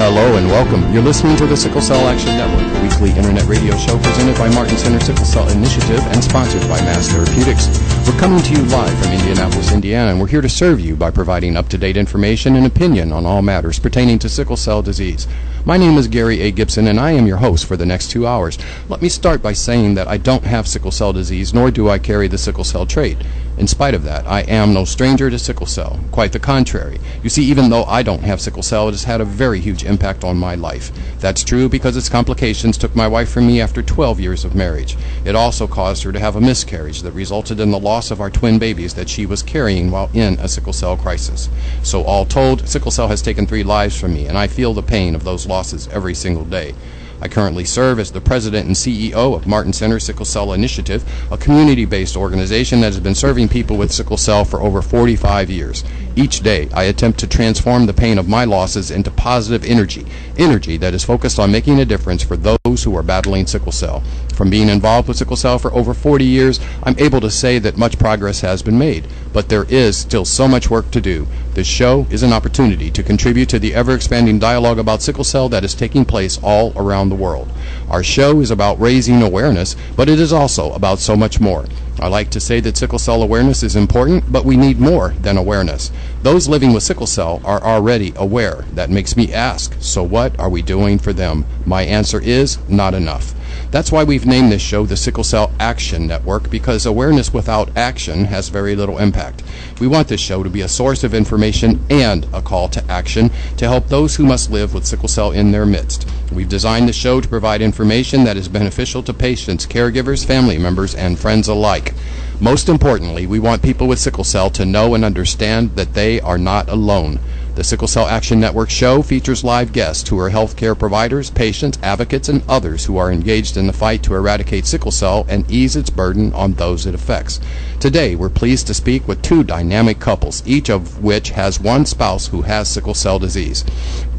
Hello and welcome. You're listening to the Sickle Cell Action Network, a weekly internet radio show presented by Martin Center Sickle Cell Initiative and sponsored by Mass Therapeutics. We're coming to you live from Indianapolis, Indiana, and we're here to serve you by providing up-to-date information and opinion on all matters pertaining to sickle cell disease. My name is Gary A. Gibson, and I am your host for the next 2 hours. Let me start by saying that I don't have sickle cell disease, nor do I carry the sickle cell trait. In spite of that, I am no stranger to sickle cell. Quite the contrary. You see, even though I don't have sickle cell, it has had a very huge impact on my life. That's true because its complications took my wife from me after 12 years of marriage. It also caused her to have a miscarriage that resulted in the loss of our twin babies that she was carrying while in a sickle cell crisis. So all told, sickle cell has taken 3 lives from me, and I feel the pain of those losses every single day. I currently serve as the president and CEO of Martin Center Sickle Cell Initiative, a community-based organization that has been serving people with sickle cell for over 45 years. Each day, I attempt to transform the pain of my losses into positive energy that is focused on making a difference for those who are battling sickle cell. From being involved with sickle cell for over 40 years, I'm able to say that much progress has been made, but there is still so much work to do. This show is an opportunity to contribute to the ever-expanding dialogue about sickle cell that is taking place all around the world. Our show is about raising awareness, but it is also about so much more. I like to say that sickle cell awareness is important, but we need more than awareness. Those living with sickle cell are already aware. That makes me ask, so what are we doing for them? My answer is not enough. That's why we've named this show the Sickle Cell Action Network, because awareness without action has very little impact. We want this show to be a source of information and a call to action to help those who must live with sickle cell in their midst. We've designed the show to provide information that is beneficial to patients, caregivers, family members, and friends alike. Most importantly, we want people with sickle cell to know and understand that they are not alone. The Sickle Cell Action Network show features live guests who are healthcare providers, patients, advocates, and others who are engaged in the fight to eradicate sickle cell and ease its burden on those it affects. Today, we're pleased to speak with 2 dynamic couples, each of which has one spouse who has sickle cell disease.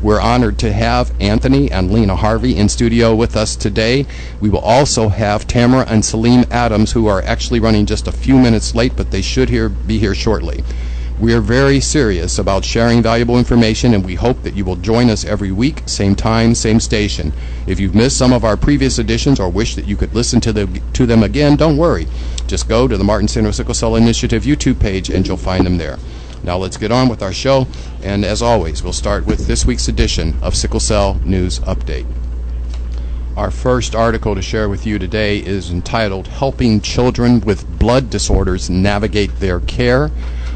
We're honored to have Anthony and Lena Harvey in studio with us today. We will also have Tamara and Saleem Adams, who are actually running just a few minutes late, but they should be here shortly. We are very serious about sharing valuable information, and we hope that you will join us every week, same time, same station. If you've missed some of our previous editions or wish that you could listen to them again, don't worry. Just go to the Martin Center Sickle Cell Initiative YouTube page and you'll find them there. Now let's get on with our show, and as always, we'll start with this week's edition of Sickle Cell News Update. Our first article to share with you today is entitled Helping Children with Blood Disorders Navigate Their Care.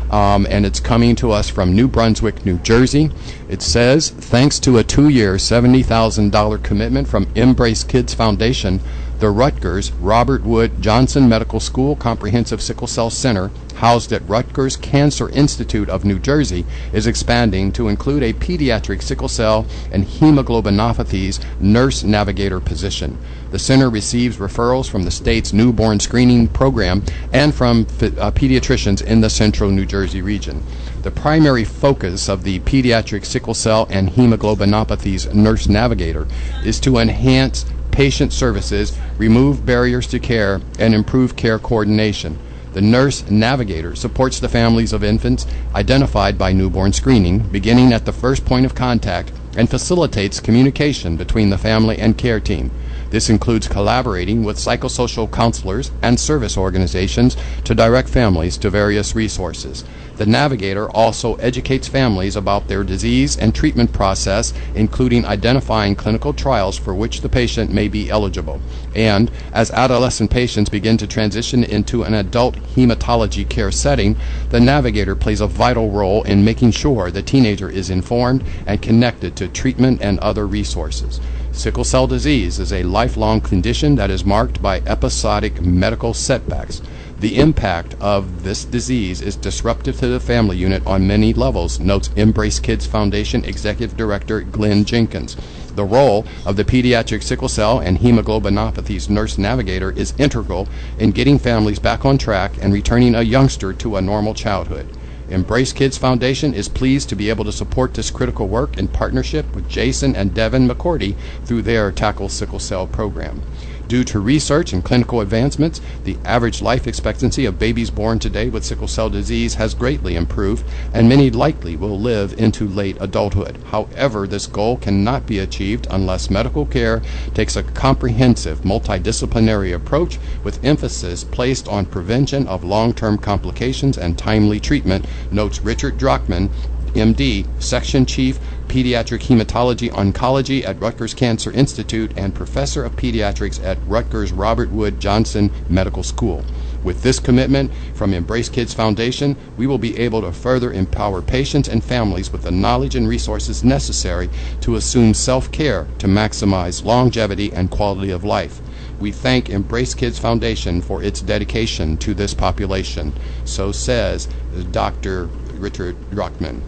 And it's coming to us from New Brunswick, New Jersey. It says, thanks to a 2-year, $70,000 commitment from Embrace Kids Foundation, the Rutgers Robert Wood Johnson Medical School Comprehensive Sickle Cell Center, housed at Rutgers Cancer Institute of New Jersey, is expanding to include a pediatric sickle cell and hemoglobinopathies nurse navigator position. The center receives referrals from the state's newborn screening program and from pediatricians in the central New Jersey region. The primary focus of the pediatric sickle cell and hemoglobinopathies nurse navigator is to enhance patient services, remove barriers to care, and improve care coordination. The nurse navigator supports the families of infants identified by newborn screening, beginning at the first point of contact, and facilitates communication between the family and care team. This includes collaborating with psychosocial counselors and service organizations to direct families to various resources. The navigator also educates families about their disease and treatment process, including identifying clinical trials for which the patient may be eligible. And as adolescent patients begin to transition into an adult hematology care setting, the navigator plays a vital role in making sure the teenager is informed and connected to treatment and other resources. Sickle cell disease is a lifelong condition that is marked by episodic medical setbacks. The impact of this disease is disruptive to the family unit on many levels, notes Embrace Kids Foundation Executive Director Glenn Jenkins. The role of the pediatric sickle cell and hemoglobinopathies nurse navigator is integral in getting families back on track and returning a youngster to a normal childhood. Embrace Kids Foundation is pleased to be able to support this critical work in partnership with Jason and Devin McCordy through their Tackle Sickle Cell program. Due to research and clinical advancements, the average life expectancy of babies born today with sickle cell disease has greatly improved, and many likely will live into late adulthood. However, this goal cannot be achieved unless medical care takes a comprehensive, multidisciplinary approach with emphasis placed on prevention of long-term complications and timely treatment, notes Richard Drockman, MD, Section Chief, Pediatric Hematology Oncology at Rutgers Cancer Institute and Professor of Pediatrics at Rutgers Robert Wood Johnson Medical School. With this commitment from Embrace Kids Foundation, we will be able to further empower patients and families with the knowledge and resources necessary to assume self-care to maximize longevity and quality of life. We thank Embrace Kids Foundation for its dedication to this population. So says Dr. Richard Drockman.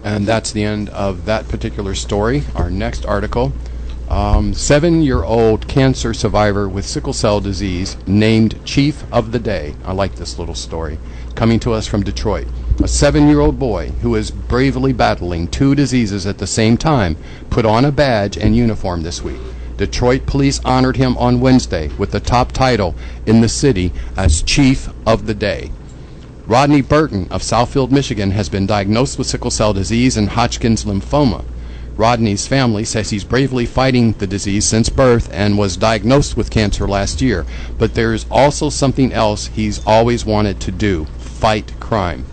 And that's the end of that particular story. Our next article, 7-year-old cancer survivor with sickle cell disease named Chief of the Day. I like this little story. Coming to us from Detroit. A 7-year-old boy who is bravely battling 2 diseases at the same time put on a badge and uniform this week. Detroit police honored him on Wednesday with the top title in the city as Chief of the Day. Rodney Burton of Southfield, Michigan, has been diagnosed with sickle cell disease and Hodgkin's lymphoma. Rodney's family says he's bravely fighting the disease since birth and was diagnosed with cancer last year. But there's also something else he's always wanted to do: fight crime.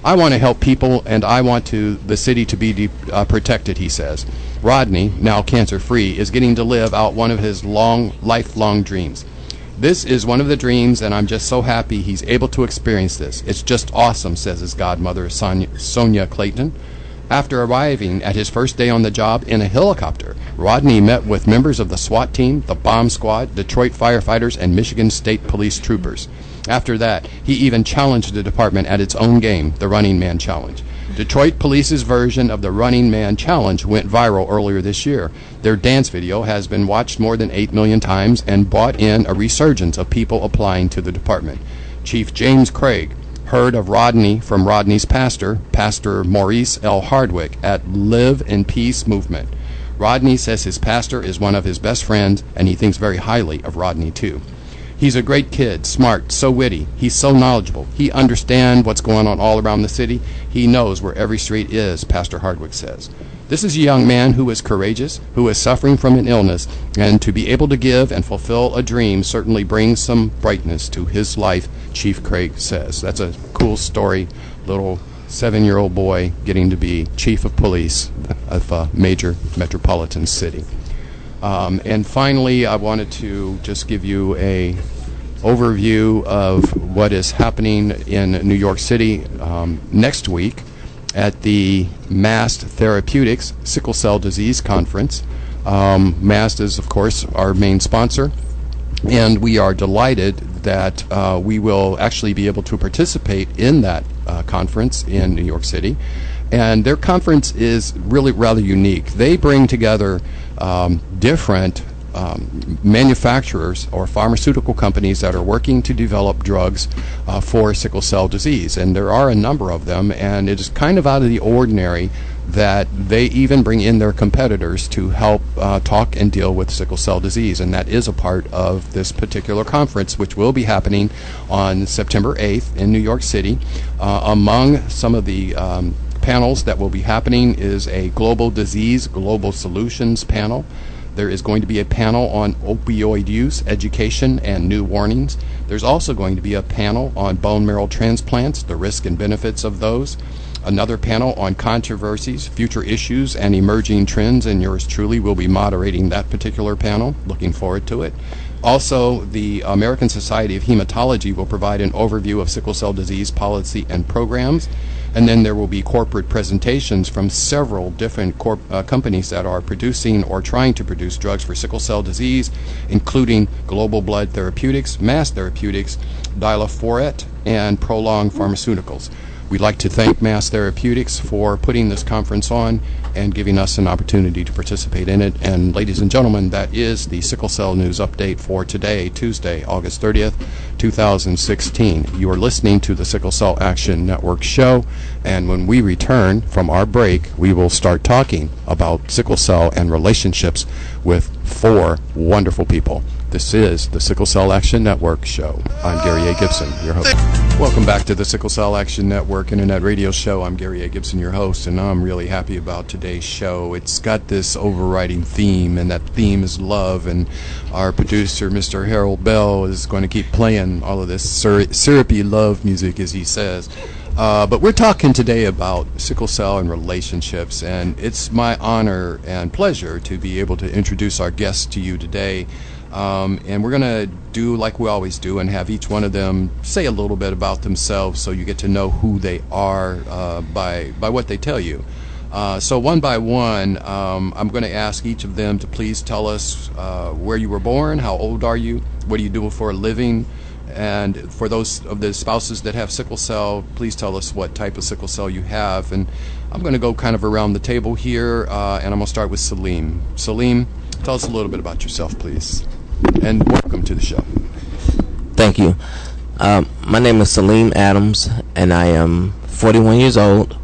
I want to help people, and I want the city to be protected, he says. Rodney, now cancer-free, is getting to live out one of his lifelong dreams. This is one of the dreams, and I'm just so happy he's able to experience this. It's just awesome, says his godmother, Sonia Clayton. After arriving at his first day on the job in a helicopter, Rodney met with members of the SWAT team, the bomb squad, Detroit firefighters, and Michigan State Police troopers. After that, he even challenged the department at its own game, the Running Man Challenge. Detroit Police's version of the Running Man Challenge went viral earlier this year. Their dance video has been watched more than 8 million times and brought in a resurgence of people applying to the department. Chief James Craig heard of Rodney from Rodney's pastor, Pastor Maurice L. Hardwick, at Live in Peace movement. Rodney says his pastor is one of his best friends, and he thinks very highly of Rodney, too. He's a great kid, smart, so witty. He's so knowledgeable. He understands what's going on all around the city. He knows where every street is, Pastor Hardwick says. This is a young man who is courageous, who is suffering from an illness, and to be able to give and fulfill a dream certainly brings some brightness to his life, Chief Craig says. That's a cool story, little 7-year-old boy getting to be chief of police of a major metropolitan city. And finally, I wanted to just give you a overview of what is happening in New York City next week at the MAST Therapeutics Sickle Cell Disease Conference. MAST is, of course, our main sponsor, and we are delighted that we will actually be able to participate in that conference in New York City. And their conference is really rather unique. They bring together different manufacturers or pharmaceutical companies that are working to develop drugs for sickle cell disease. And there are a number of them, and it is kind of out of the ordinary that they even bring in their competitors to help talk and deal with sickle cell disease. And that is a part of this particular conference, which will be happening on September 8th in New York City. Among some of the panels that will be happening is a global disease, global solutions panel. There is going to be a panel on opioid use, education, and new warnings. There's also going to be a panel on bone marrow transplants, the risk and benefits of those. Another panel on controversies, future issues, and emerging trends, and yours truly will be moderating that particular panel. Looking forward to it. Also, the American Society of Hematology will provide an overview of sickle cell disease policy and programs. And then there will be corporate presentations from several different companies that are producing or trying to produce drugs for sickle cell disease, including Global Blood Therapeutics, Mass Therapeutics, Dilaforet, and Prolong Pharmaceuticals. We'd like to thank Mass Therapeutics for putting this conference on and giving us an opportunity to participate in it. And ladies and gentlemen, that is the Sickle Cell News Update for today, Tuesday, August 30th, 2016. You are listening to the Sickle Cell Action Network show, and when we return from our break, we will start talking about sickle cell and relationships with 4 wonderful people. This is the Sickle Cell Action Network show. I'm Gary A. Gibson, your host. Welcome back to the Sickle Cell Action Network Internet Radio Show. I'm Gary A. Gibson, your host, and I'm really happy about today's show. It's got this overriding theme, and that theme is love, and our producer, Mr. Harold Bell, is going to keep playing all of this syrupy love music, as he says. But we're talking today about sickle cell and relationships, and it's my honor and pleasure to be able to introduce our guests to you today. And we're going to do like we always do and have each one of them say a little bit about themselves so you get to know who they are by what they tell you. So one by one, I'm going to ask each of them to please tell us where you were born, how old are you, what do you do for a living, and for those of the spouses that have sickle cell, please tell us what type of sickle cell you have. And I'm going to go kind of around the table here, and I'm going to start with Saleem. Saleem, tell us a little bit about yourself, please. And welcome to the show. Thank you. My name is Saleem Adams, and I am 41 years old.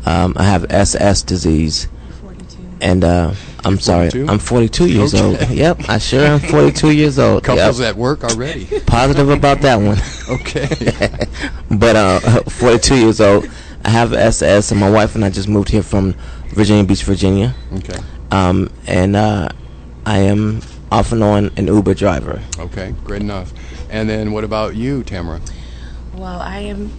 I have SS disease. 42. And I'm sorry, 42? I'm 42 years old. Yep, I sure am 42 years old. Couples at work already. Positive about that one. Okay. But 42 years old. I have SS, and my wife and I just moved here from Virginia Beach, Virginia. Okay. And I am off and on an Uber driver. Okay, great enough. And then what about you, Tamara? Well, I am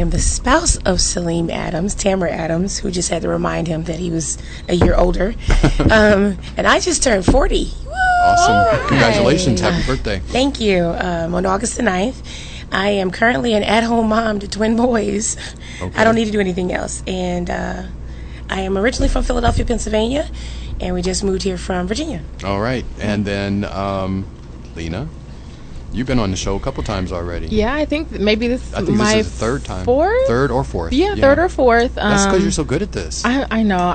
the spouse of Saleem Adams, Tamara Adams, who just had to remind him that he was a year older. And I just turned 40. Awesome. Right. Congratulations. Happy birthday. Thank you. On August the 9th. I am currently an at-home mom to twin boys. Okay. I don't need to do anything else. And I am originally from Philadelphia, Pennsylvania, and we just moved here from Virginia. All right. And then, Lena, you've been on the show a couple times already. Yeah, I think maybe this is my this is the third time. Fourth? Third or fourth. Yeah, third or fourth. That's because you're so good at this. I know.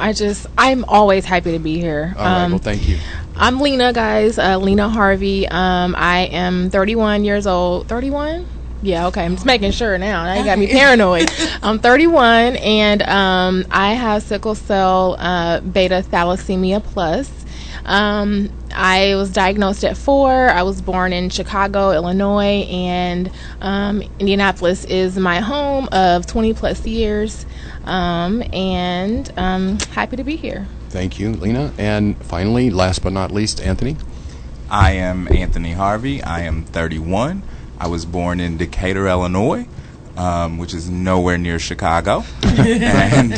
I'm always happy to be here. All right. Well, thank you. I'm Lena, guys. Lena Harvey. I am 31 years old. 31? Yeah, okay. I'm just making sure now. Now you got me paranoid. I'm 31, and I have sickle cell beta thalassemia plus. I was diagnosed at 4. I was born in Chicago, Illinois, and Indianapolis is my home of 20 plus years, and I'm happy to be here. Thank you, Lena. And finally, last but not least, Anthony. I am Anthony Harvey. I am 31. I was born in Decatur, Illinois, which is nowhere near Chicago. And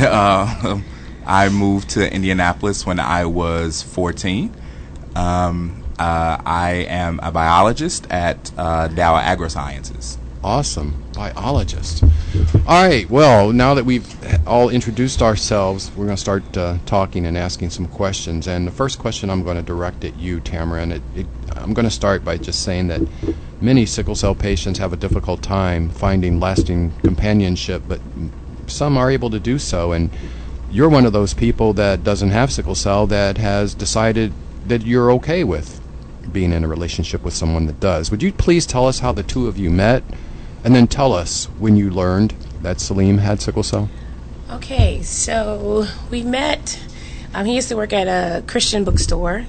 I moved to Indianapolis when I was 14. I am a biologist at Dow AgroSciences. Awesome. Biologist. All right. Well, now that we've all introduced ourselves, we're going to start talking and asking some questions. And the first question I'm going to direct at you, Tamara, and I'm going to start by just saying that many sickle cell patients have a difficult time finding lasting companionship, but some are able to do so. And you're one of those people that doesn't have sickle cell that has decided that you're okay with being in a relationship with someone that does. Would you please tell us how the two of you met? And then tell us when you learned that Saleem had sickle cell. Okay, so we met. He used to work at a Christian bookstore,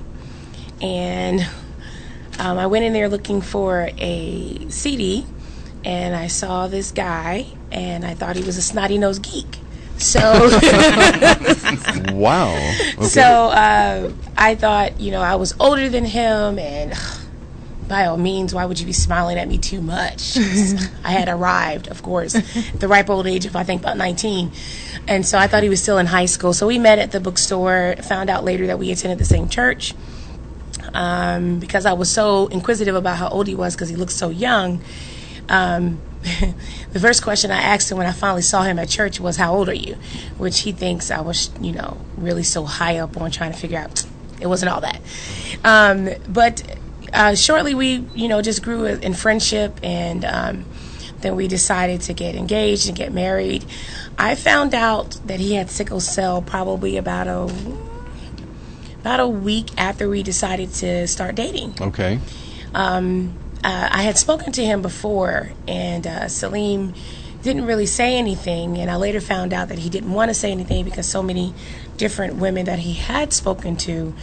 and I went in there looking for a CD, and I saw this guy, and I thought he was a snotty-nosed geek. So, wow. Okay. So I thought, I was older than him, and by all means, why would you be smiling at me too much? I had arrived, of course, at the ripe old age of, I think, about 19. And so I thought he was still in high school. So we met at the bookstore, found out later that we attended the same church. Because I was so inquisitive about how old he was because he looked so young. The first question I asked him when I finally saw him at church was, how old are you? Which he thinks I was, really so high up on trying to figure out. It wasn't all that. But shortly we, just grew in friendship, and then we decided to get engaged and get married. I found out that he had sickle cell probably about a week after we decided to start dating. Okay. I had spoken to him before, and Saleem didn't really say anything, and I later found out that he didn't want to say anything because so many different women that he had spoken to,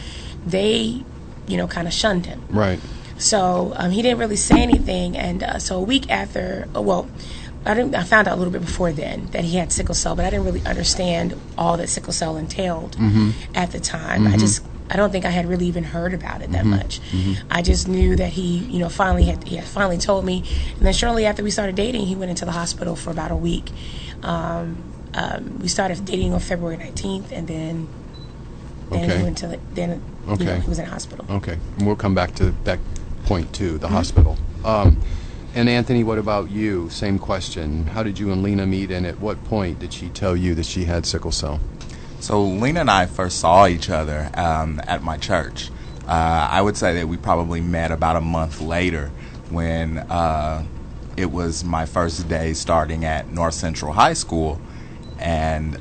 they kind of shunned him. Right. So he didn't really say anything, and so a week after, I found out a little bit before then that he had sickle cell, but I didn't really understand all that sickle cell entailed at the time. I don't think I had really even heard about it that much. I just knew that he finally told me, and then shortly after we started dating, he went into the hospital for about a week. We started dating on February 19th, and then he went to he was in the hospital. Okay, and we'll come back to that point too, the hospital. And Anthony, what about you? Same question. How did you and Lena meet, and at what point did she tell you that she had sickle cell? So Lena and I first saw each other at my church. I would say that we probably met about a month later when it was my first day starting at North Central High School, and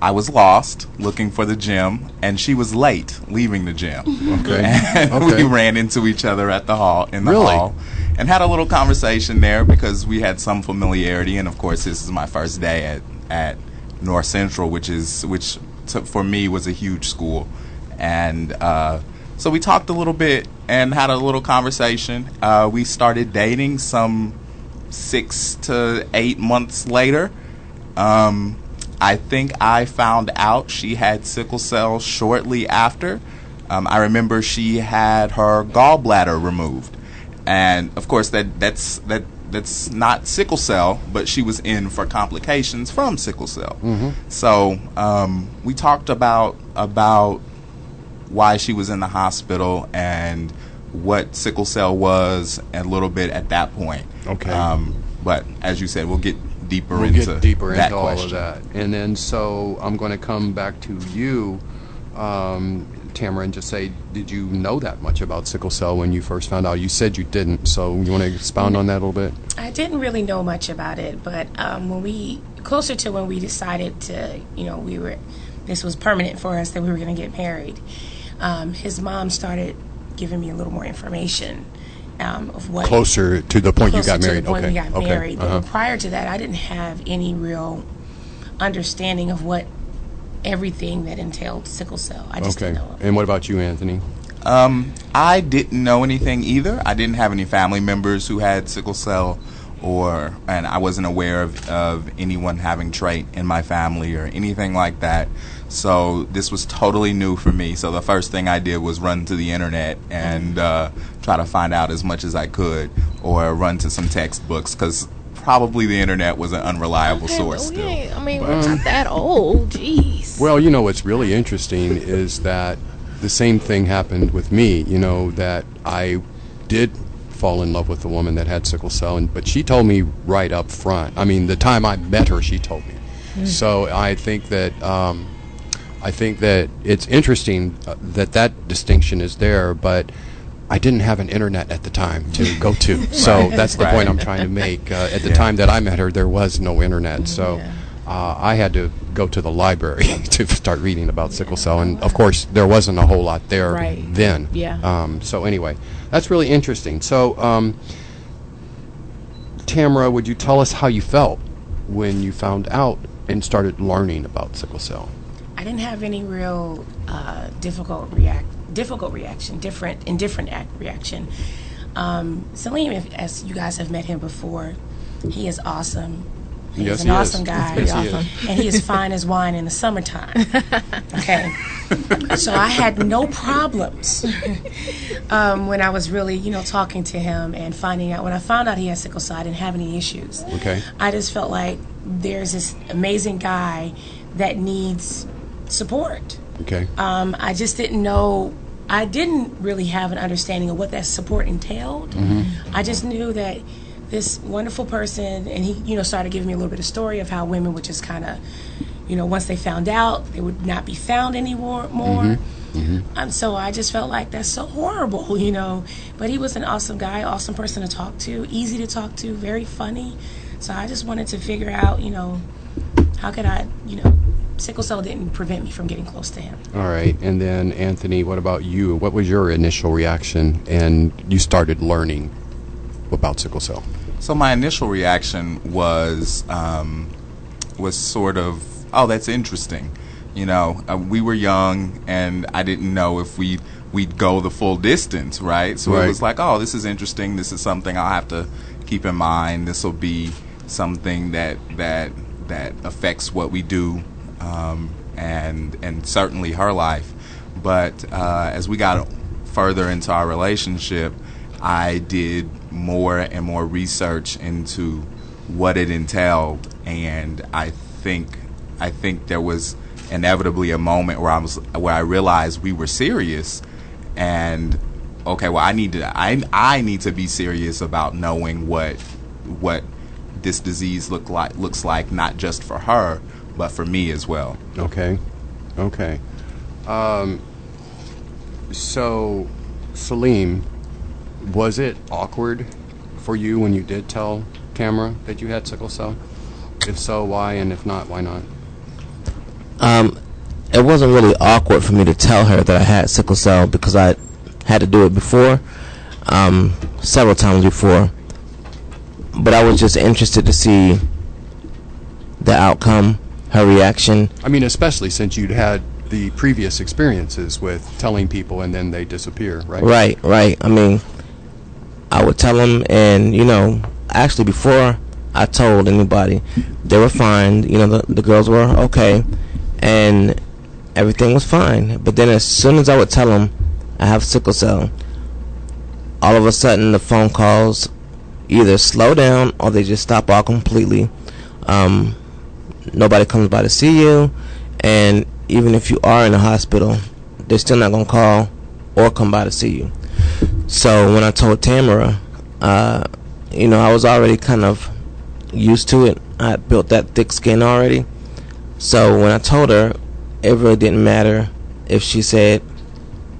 I was lost looking for the gym, and she was late leaving the gym. Okay. And we ran into each other at the hall, hall, and had a little conversation there because we had some familiarity. And of course, this is my first day at North Central, which for me was a huge school. And so we talked a little bit and had a little conversation. We started dating some 6 to 8 months later. I think I found out she had sickle cell shortly after. I remember she had her gallbladder removed, and of course that's not sickle cell, but she was in for complications from sickle cell. So we talked about why she was in the hospital and what sickle cell was a little bit at that point. Okay. But as you said, we'll get deeper We'll into get deeper that into all question. of that. And then so I'm going to come back to you, Tamara, and just say, did you know that much about sickle cell when you first found out? You said you didn't, so you want to expound on that a little bit? I didn't really know much about it, but closer to when we decided to, this was permanent for us, that we were going to get married, his mom started giving me a little more information of what... Closer to the point you got married. To the point we got married. Uh-huh. But prior to that, I didn't have any real understanding of what everything that entailed sickle cell. I just didn't know. And what about you, Anthony? I didn't know anything either. I didn't have any family members who had sickle cell, and I wasn't aware of anyone having trait in my family or anything like that. So this was totally new for me. So the first thing I did was run to the internet and try to find out as much as I could, or run to some textbooks, because probably the internet was an unreliable source still. We're not that old. Jeez. Well, what's really interesting is that the same thing happened with me, that I did fall in love with a woman that had sickle cell, but she told me right up front. I mean, the time I met her, she told me. So I think that it's interesting that distinction is there, but I didn't have an internet at the time to go to. So that's the point I'm trying to make. At the time that I met her, there was no internet. So I had to go to the library to start reading about sickle cell. And, of course, there wasn't a whole lot there then. Yeah. So anyway, that's really interesting. So, Tamara, would you tell us how you felt when you found out and started learning about sickle cell? I didn't have any real different reaction. Saleem, as you guys have met him before, he is awesome. He's an awesome guy. Yes, he is. And he is fine as wine in the summertime. Okay. So I had no problems when I was really, talking to him and finding out. When I found out he had sickle cell, I didn't have any issues. Okay. I just felt like there's this amazing guy that needs support. Okay. I just didn't know. I didn't really have an understanding of what that support entailed. I just knew that this wonderful person, and he, started giving me a little bit of story of how women would just kind of, once they found out, they would not be found anymore. So I just felt like that's so horrible, But he was an awesome guy, awesome person to talk to, easy to talk to, very funny. So I just wanted to figure out, how could I, sickle cell didn't prevent me from getting close to him. All right. And then, Anthony, what about you? What was your initial reaction and you started learning about sickle cell? So my initial reaction was sort of, oh, that's interesting. We were young, and I didn't know if we'd go the full distance, right? So Right. it was like, oh, this is interesting. This is something I'll have to keep in mind. This will be something that affects what we do, and certainly her life. But as we got further into our relationship, I did more and more research into what it entailed, and I think there was inevitably a moment where I realized we were serious, and okay, well, I need to be serious about knowing what this disease looks like, not just for her, but for me as well. Okay. So, Saleem, was it awkward for you when you did tell Tamara that you had sickle cell? If so, why? And if not, why not? It wasn't really awkward for me to tell her that I had sickle cell because I had to do it before, several times before. But I was just interested to see the outcome, her reaction. I mean, especially since you'd had the previous experiences with telling people and then they disappear, right? Right. I mean, I would tell them, and actually before I told anybody, they were fine. The girls were okay, and everything was fine. But then as soon as I would tell them I have sickle cell, all of a sudden the phone calls either slow down or they just stop all completely. Nobody comes by to see you, and even if you are in the hospital, they're still not going to call or come by to see you. So when I told Tamara, I was already kind of used to it. I had built that thick skin already. So when I told her, it really didn't matter if she said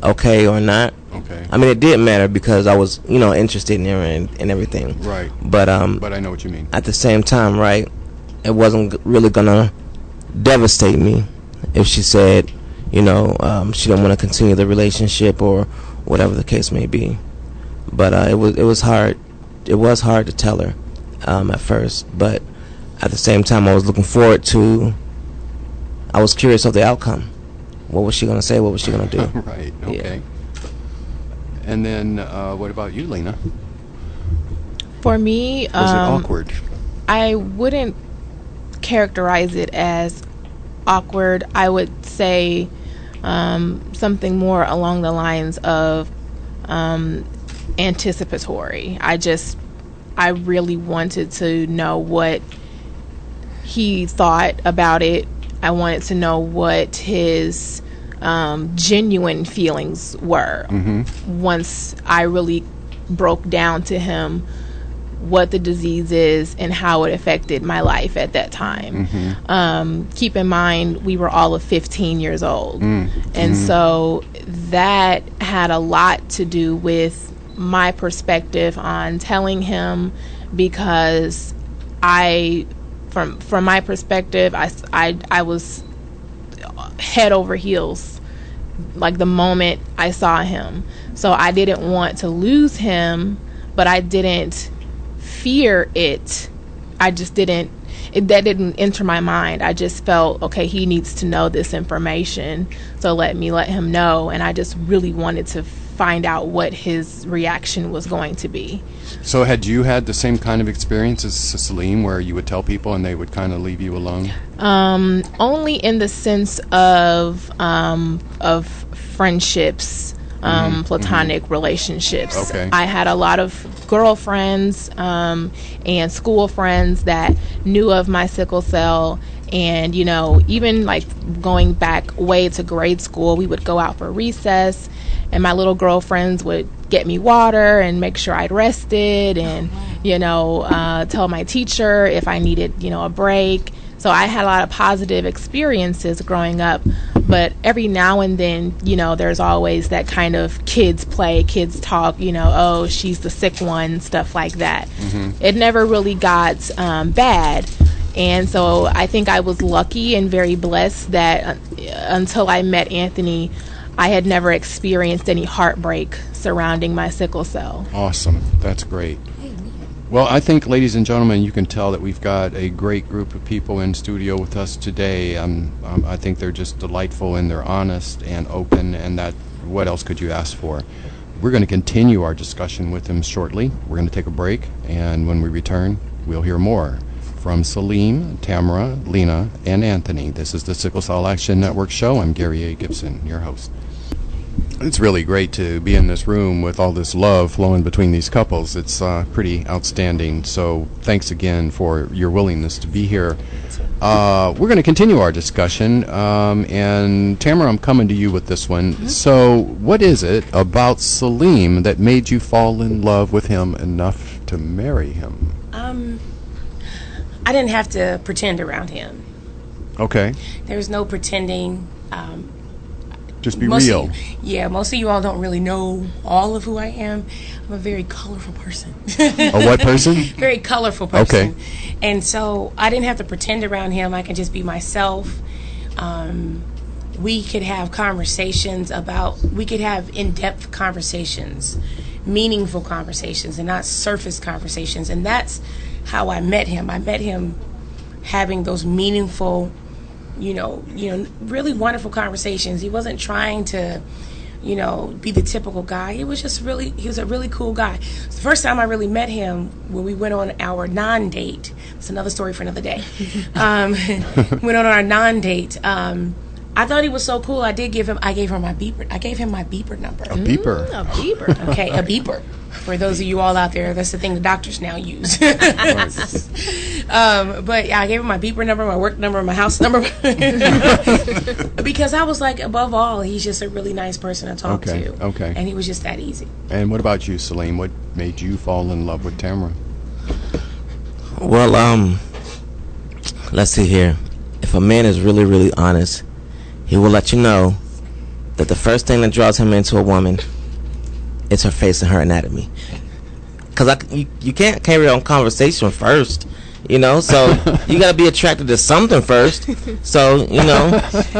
okay or not. Okay. I mean, it did matter because I was, interested in her and everything. Right. But I know what you mean. at the same time, right, it wasn't really gonna devastate me if she said, she didn't want to continue the relationship or whatever the case may be. But it was hard. It was hard to tell her at first, but at the same time, I was looking forward to. I was curious of the outcome. What was she gonna say? What was she gonna do? Right. Okay. Yeah. And then, what about you, Lena? For me, Was it awkward? I wouldn't characterize it as awkward. I would say something more along the lines of anticipatory. I really wanted to know what he thought about it. I wanted to know what his genuine feelings were. Mm-hmm. Once I really broke down to him what the disease is and how it affected my life at that time. Mm-hmm. Keep in mind, we were all of 15 years old. Mm-hmm. And so that had a lot to do with my perspective on telling him, because from my perspective, I was head over heels like the moment I saw him. So I didn't want to lose him, but I didn't fear it. I just didn't, that didn't enter my mind. I just felt, okay, he needs to know this information, so let him know. And I just really wanted to find out what his reaction was going to be. So had you had the same kind of experience as Saleem, where you would tell people and they would kind of leave you alone? Only in the sense of friendships, platonic relationships. Okay. I had a lot of girlfriends and school friends that knew of my sickle cell, and even like going back way to grade school, we would go out for recess, and my little girlfriends would get me water and make sure I'd rested, and tell my teacher if I needed a break. So I had a lot of positive experiences growing up, but every now and then, there's always that kind of kids play, kids talk, oh, she's the sick one, stuff like that. Mm-hmm. It never really got bad. And so I think I was lucky and very blessed that until I met Anthony, I had never experienced any heartbreak surrounding my sickle cell. Awesome. That's great. Well, I think, ladies and gentlemen, you can tell that we've got a great group of people in studio with us today. I think they're just delightful and they're honest and open, and that, what else could you ask for? We're going to continue our discussion with them shortly. We're going to take a break, and when we return, we'll hear more from Saleem, Tamara, Lena, and Anthony. This is the Sickle Cell Action Network show. I'm Gary A. Gibson, your host. It's really great to be in this room with all this love flowing between these couples. It's pretty outstanding. So thanks again for your willingness to be here. We're going to continue our discussion. And Tamara, I'm coming to you with this one. Mm-hmm. So what is it about Saleem that made you fall in love with him enough to marry him? I didn't have to pretend around him. Okay. There's no pretending. Just be real. Most of you all don't really know all of who I am. I'm a very colorful person. A what person? Very colorful person. Okay. And so I didn't have to pretend around him. I can just be myself. We could have in-depth conversations, meaningful conversations, and not surface conversations. And that's how I met him. I met him having those meaningful, really wonderful conversations. He wasn't trying to, be the typical guy. He was a really cool guy. So the first time I really met him, when we went on our non-date, it's another story for another day. Went on our non-date. I thought he was so cool. I gave him my beeper number. A beeper. A beeper. Okay, a beeper. For those of you all out there, that's the thing the doctors now use. But yeah, I gave him my beeper number, my work number, my house number. Because I was like, above all, he's just a really nice person to talk to. Okay. And he was just that easy. And what about you, Saleem? What made you fall in love with Tamara? Well, let's see here. If a man is really, really honest, he will let you know that the first thing that draws him into a woman is her face and her anatomy. Because you can't carry on conversation first, so you got to be attracted to something first. So,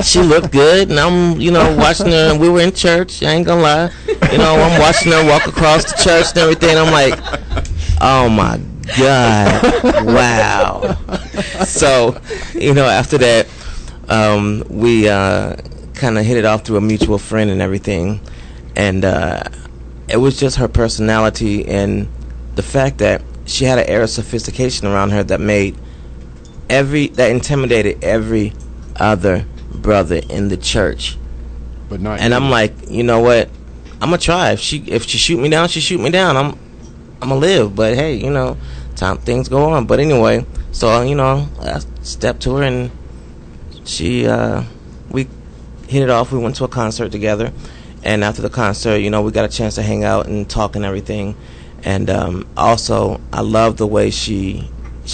she looked good, and I'm, watching her, and we were in church, I ain't gonna lie. I'm watching her walk across the church and everything, and I'm like, oh my God, wow. So, after that, we kind of hit it off through a mutual friend and everything, and it was just her personality and the fact that she had an air of sophistication around her that intimidated every other brother in the church. But not. And I'm like, you know what? I'm gonna try. If she shoot me down, she shoot me down. I'm gonna live. But hey, things go on. But anyway, so I stepped to her and we hit it off. We went to a concert together, and after the concert, we got a chance to hang out and talk and everything. And also, I loved the way she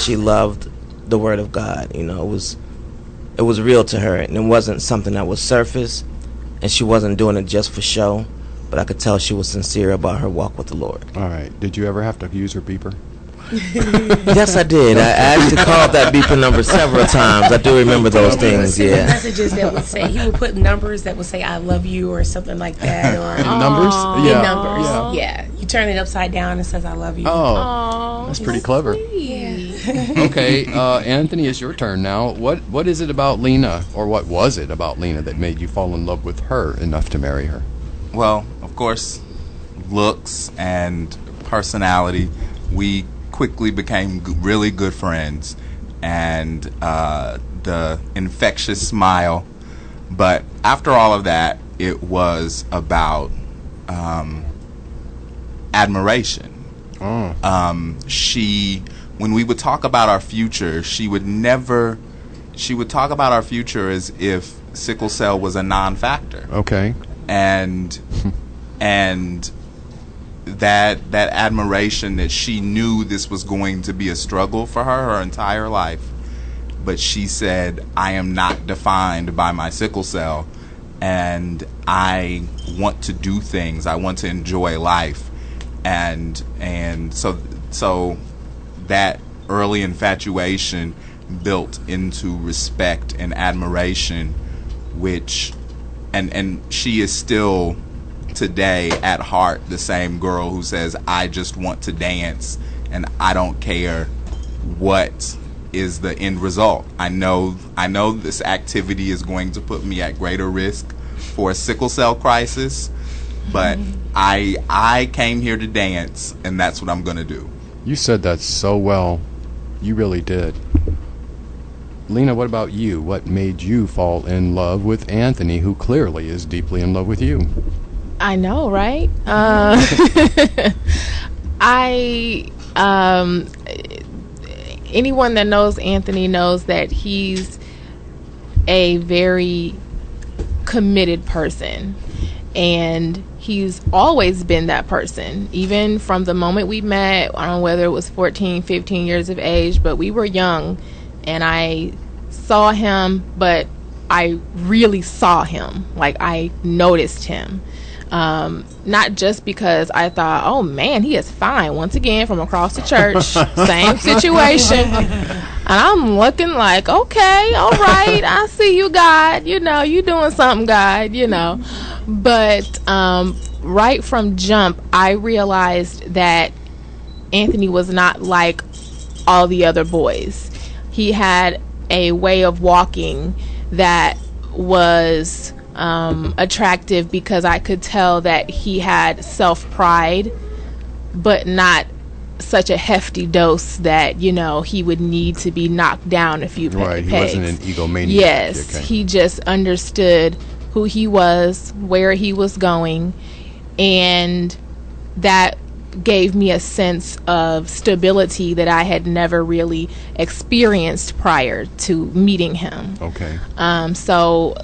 loved the Word of God. It was real to her, and it wasn't something that was surface, and she wasn't doing it just for show. But I could tell she was sincere about her walk with the Lord. All right. Did you ever have to use her beeper? Yes, I did. I actually called that beeper number several times. I do remember those things. Yeah. Messages that would say, he would put numbers that would say "I love you" or something like that, or in numbers. In numbers. Yeah. You turn it upside down and it says "I love you." Oh, that's pretty clever. Yeah. Okay, Anthony, it's your turn now. What is it about Lena, or what was it about Lena that made you fall in love with her enough to marry her? Well, of course, looks and personality. We quickly became really good friends, and the infectious smile. But after all of that, it was about admiration. When we would talk about our future, she would talk about our future as if sickle cell was a non-factor. Okay. And that admiration that she knew this was going to be a struggle for her entire life, but she said, I am not defined by my sickle cell, and I want to do things, I want to enjoy life, and so that early infatuation built into respect and admiration, which and she is still today at heart the same girl who says, I just want to dance and I don't care what is the end result. I know this activity is going to put me at greater risk for a sickle cell crisis, but I came here to dance, and that's what I'm going to do. You said that so well. You really did. Lena, what about you? What made you fall in love with Anthony, who clearly is deeply in love with you? I know, right? Anyone that knows Anthony knows that he's a very committed person, and he's always been that person, even from the moment we met. I don't know whether it was 14, 15 years of age, but we were young, and I saw him, but I really saw him. Like, I noticed him. Not just because I thought, oh man, he is fine. Once again, from across the church, same situation. And I'm looking like, okay, all right, I see you, God. You know, you doing something, God, you know. But right from jump, I realized that Anthony was not like all the other boys. He had a way of walking that was attractive, because I could tell that he had self-pride, but not such a hefty dose that, you know, he would need to be knocked down a few pegs. Right, he wasn't an egomaniac. Yes, okay. He just understood who he was, where he was going, and that gave me a sense of stability that I had never really experienced prior to meeting him. Okay. So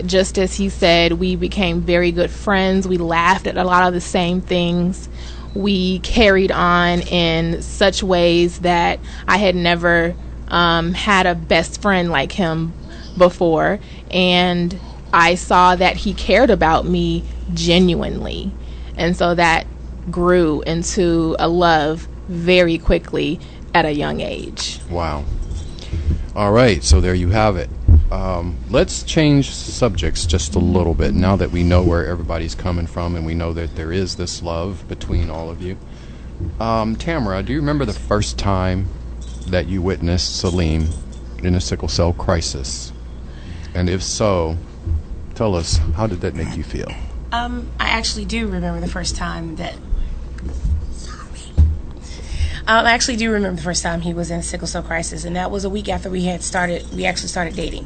just as he said, we became very good friends. We laughed at a lot of the same things. We carried on in such ways that I had never had a best friend like him before. And I saw that he cared about me genuinely. And so that grew into a love very quickly at a young age. Wow. All right, so there you have it. Let's change subjects just a little bit now that we know where everybody's coming from and we know that there is this love between all of you. Tamara, do you remember the first time that you witnessed Saleem in a sickle cell crisis? And if so, tell us, how did that make you feel? I actually do remember the first time that. I actually do remember the first time he was in a sickle cell crisis, and that was a week after we actually started dating.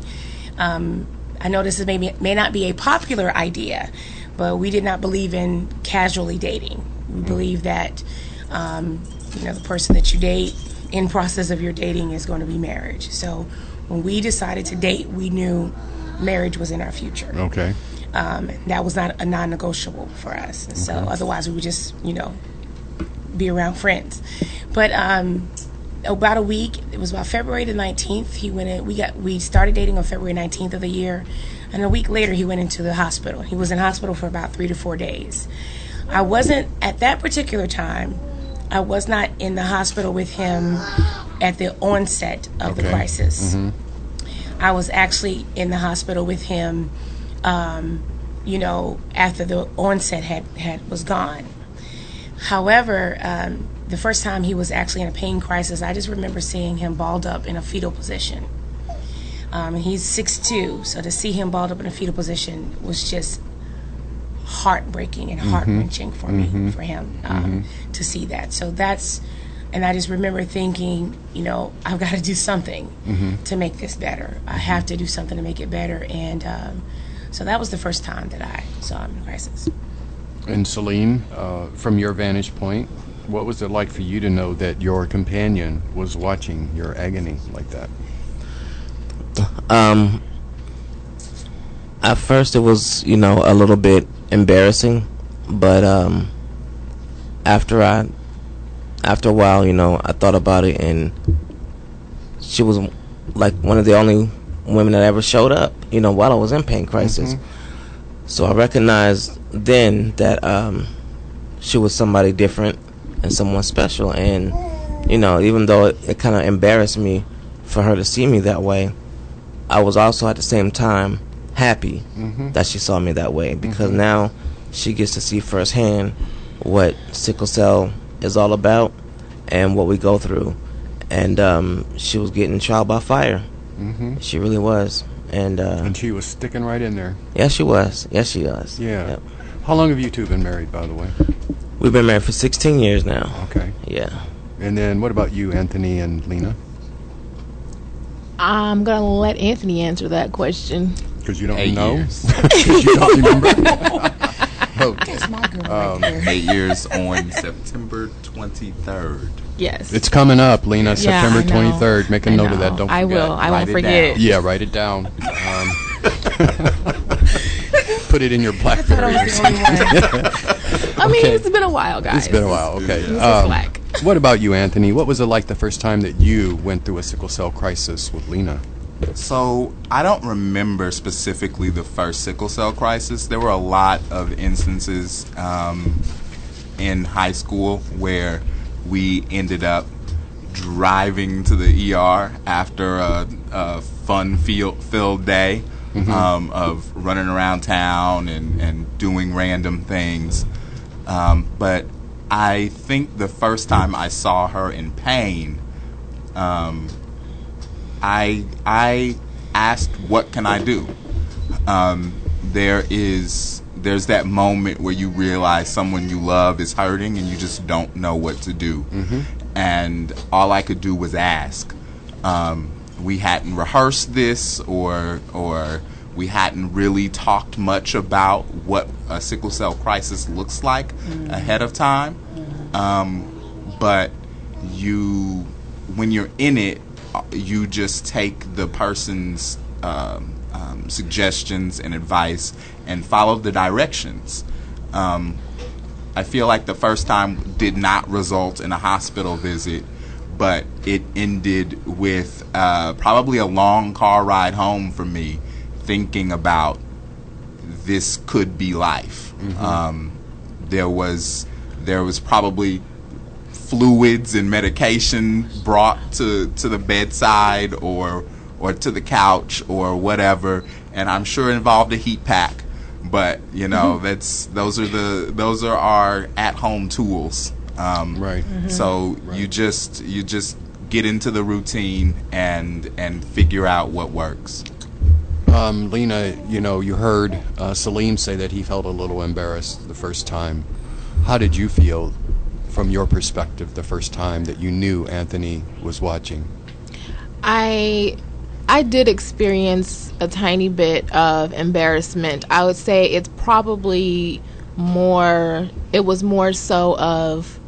I know this may not be a popular idea, but we did not believe in casually dating. We believe that the person that you date, in process of your dating, is going to be marriage. So when we decided to date, we knew marriage was in our future. Okay. That was not a non-negotiable for us. So otherwise we would just, be around friends. But about a week, it was about February the 19th, he went in. We started dating on February 19th of the year, and a week later he went into the hospital. He was in hospital for about 3 to 4 days. I wasn't, at that particular time, I was not in the hospital with him at the onset of the crisis. I was actually in the hospital with him, after the onset was gone. However, the first time he was actually in a pain crisis, I just remember seeing him balled up in a fetal position. And he's 6'2", so to see him balled up in a fetal position was just heartbreaking and heart-wrenching for me, for him, to see that. So and I just remember thinking, I've got to do something to make this better. I have to do something to make it better. And so that was the first time that I saw him in a crisis. And Saleem, from your vantage point, what was it like for you to know that your companion was watching your agony like that? At first it was, a little bit embarrassing, but after a while, I thought about it, and she was like one of the only women that ever showed up, while I was in pain crisis. So I recognized then that she was somebody different and someone special, and even though it kind of embarrassed me for her to see me that way, I was also at the same time happy that she saw me that way, because now she gets to see firsthand what sickle cell is all about, and what we go through. And she was getting trial by fire. She really was. And she was sticking right in there. Yeah, she was. Yes, she was. Yeah. Yep. How long have you two been married, by the way? We've been married for 16 years now. Okay. Yeah. And then what about you, Anthony and Lena? I'm going to let Anthony answer that question. Because you don't 8 know? years. Because you don't remember? That's my girl right there. 8 years on September 23rd. Yes. It's coming up, Lena, September I know. 23rd. Make a I note of know. that. Don't I forget. will. I Write won't it forget. down. Yeah, write it down. Put it in your BlackBerry or something. I mean, Okay. it's been a while, guys. It's been a while, okay. It's just black. What about you, Anthony? What was it like the first time that you went through a sickle cell crisis with Lena? So I don't remember specifically the first sickle cell crisis. There were a lot of instances in high school where we ended up driving to the ER after a fun-filled day of running around town and doing random things. But I think the first time I saw her in pain, I asked, what can I do? There's that moment where you realize someone you love is hurting and you just don't know what to do. And all I could do was ask. We hadn't rehearsed this or we hadn't really talked much about what a sickle cell crisis looks like ahead of time. But when you're in it, you just take the person's suggestions and advice and follow the directions. I feel like the first time did not result in a hospital visit, but it ended with probably a long car ride home for me, thinking about this could be life. There was probably fluids and medication brought to the bedside or to the couch or whatever, and I'm sure it involved a heat pack. But those are our at-home tools. Right. So you just get into the routine and figure out what works. Lena, you heard Saleem say that he felt a little embarrassed the first time. How did you feel from your perspective the first time that you knew Anthony was watching? I did experience a tiny bit of embarrassment. I would say it was more so of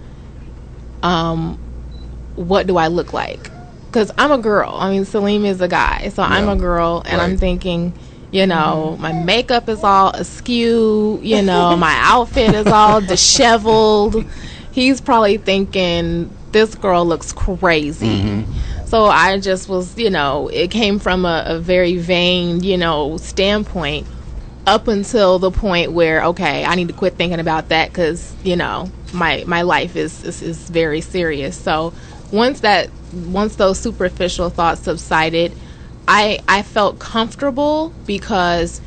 what do I look like? Because I'm a girl. I mean, Saleem is a guy, so I'm a girl, and I'm thinking, my makeup is all askew, my outfit is all disheveled. He's probably thinking, this girl looks crazy. So I just was, it came from a very vain, standpoint up until the point where, okay, I need to quit thinking about that because, my life is very serious. So once those superficial thoughts subsided, I felt comfortable because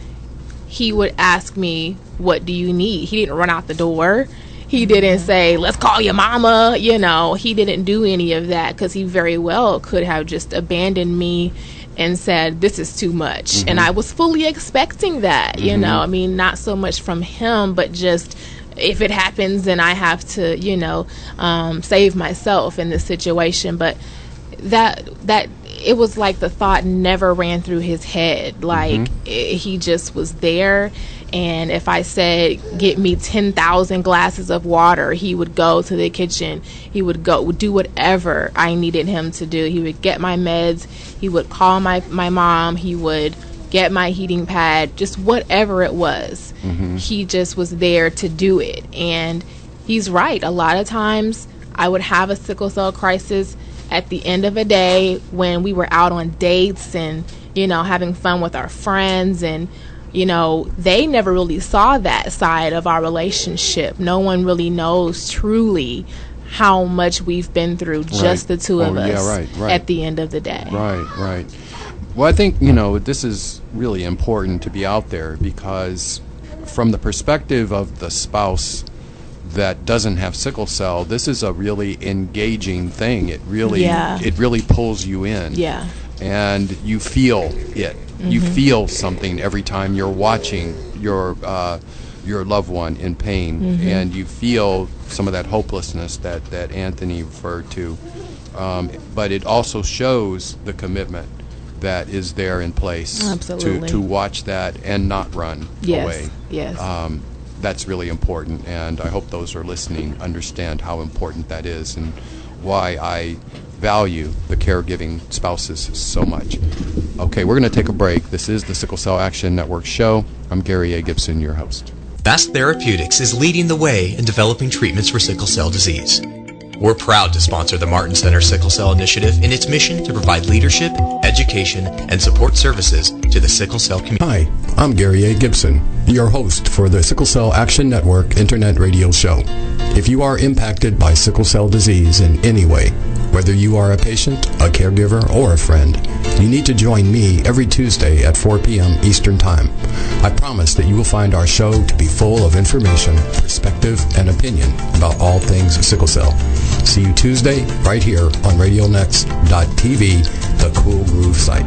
he would ask me, what do you need? He didn't run out the door. He didn't say, let's call your mama. He didn't do any of that because he very well could have just abandoned me and said, this is too much. And I was fully expecting that, I mean, not so much from him, but just if it happens and I have to, save myself in this situation. But that it was like the thought never ran through his head. Like he just was there. And if I said, get me 10,000 glasses of water, he would go to the kitchen. He would go do whatever I needed him to do. He would get my meds. He would call my mom. He would get my heating pad, just whatever it was. He just was there to do it. And he's right. A lot of times I would have a sickle cell crisis at the end of a day when we were out on dates and, having fun with our friends, and they never really saw that side of our relationship. No one really knows truly how much we've been through, just the two of us at the end of the day. Right. Well, I think, this is really important to be out there because from the perspective of the spouse that doesn't have sickle cell, this is a really engaging thing. It really Yeah. it really pulls you in. Yeah. And you feel it. You feel something every time you're watching your loved one in pain, and you feel some of that hopelessness that Anthony referred to. But it also shows the commitment that is there in place Absolutely. to watch that and not run Yes. away. Yes. That's really important, and I hope those who are listening understand how important that is and why I value the caregiving spouses so much. Okay, we're going to take a break. This is the Sickle Cell Action Network show. I'm Gary A. Gibson, your host. Fast Therapeutics is leading the way in developing treatments for sickle cell disease. We're proud to sponsor the Martin Center Sickle Cell Initiative in its mission to provide leadership, education, and support services to the sickle cell community. Hi, I'm Gary A. Gibson, your host for the Sickle Cell Action Network Internet Radio Show. If you are impacted by sickle cell disease in any way, whether you are a patient, a caregiver, or a friend, you need to join me every Tuesday at 4 p.m. Eastern Time. I promise that you will find our show to be full of information, perspective, and opinion about all things sickle cell. See you Tuesday right here on RadioNext.tv, the Cool Groove site.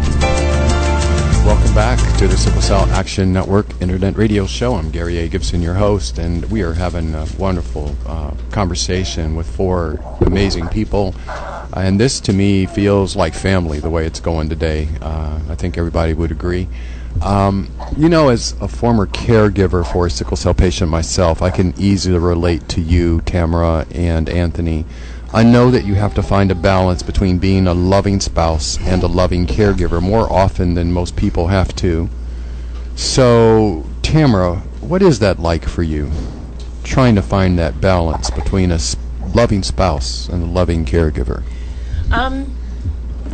Welcome back to the Sickle Cell Action Network Internet Radio Show. I'm Gary A. Gibson, your host, and we are having a wonderful conversation with four amazing people. And this, to me, feels like family, the way it's going today. I think everybody would agree. As a former caregiver for a sickle cell patient myself, I can easily relate to you, Tamara, and Anthony. I know that you have to find a balance between being a loving spouse and a loving caregiver more often than most people have to. So, Tamara, what is that like for you? Trying to find that balance between a loving spouse and a loving caregiver.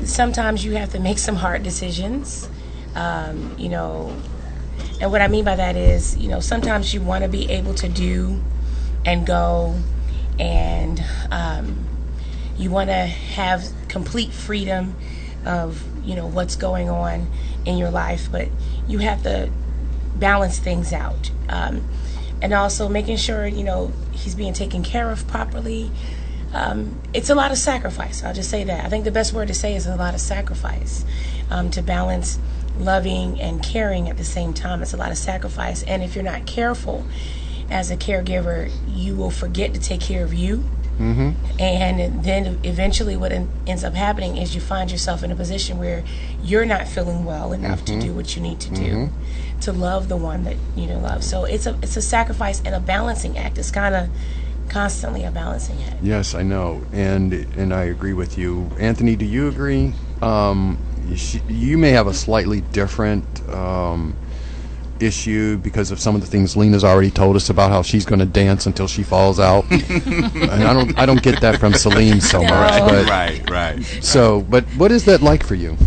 Sometimes you have to make some hard decisions. And what I mean by that is, sometimes you want to be able to do and go, and you want to have complete freedom of, what's going on in your life, but you have to balance things out. And also making sure, he's being taken care of properly. It's a lot of sacrifice. I'll just say that. I think the best word to say is a lot of sacrifice to balance loving and caring at the same time. It's a lot of sacrifice, and if you're not careful as a caregiver, you will forget to take care of you. And then eventually what ends up happening is you find yourself in a position where you're not feeling well enough to do what you need to do to love the one that you love. So it's a sacrifice and a balancing act. It's kind of constantly a balancing act. Yes, I know, and I agree with you. Anthony, do you agree? You may have a slightly different issue because of some of the things Lena's already told us about how she's going to dance until she falls out. And I don't get that from Saleem so much. But, Right. So, but what is that like for you?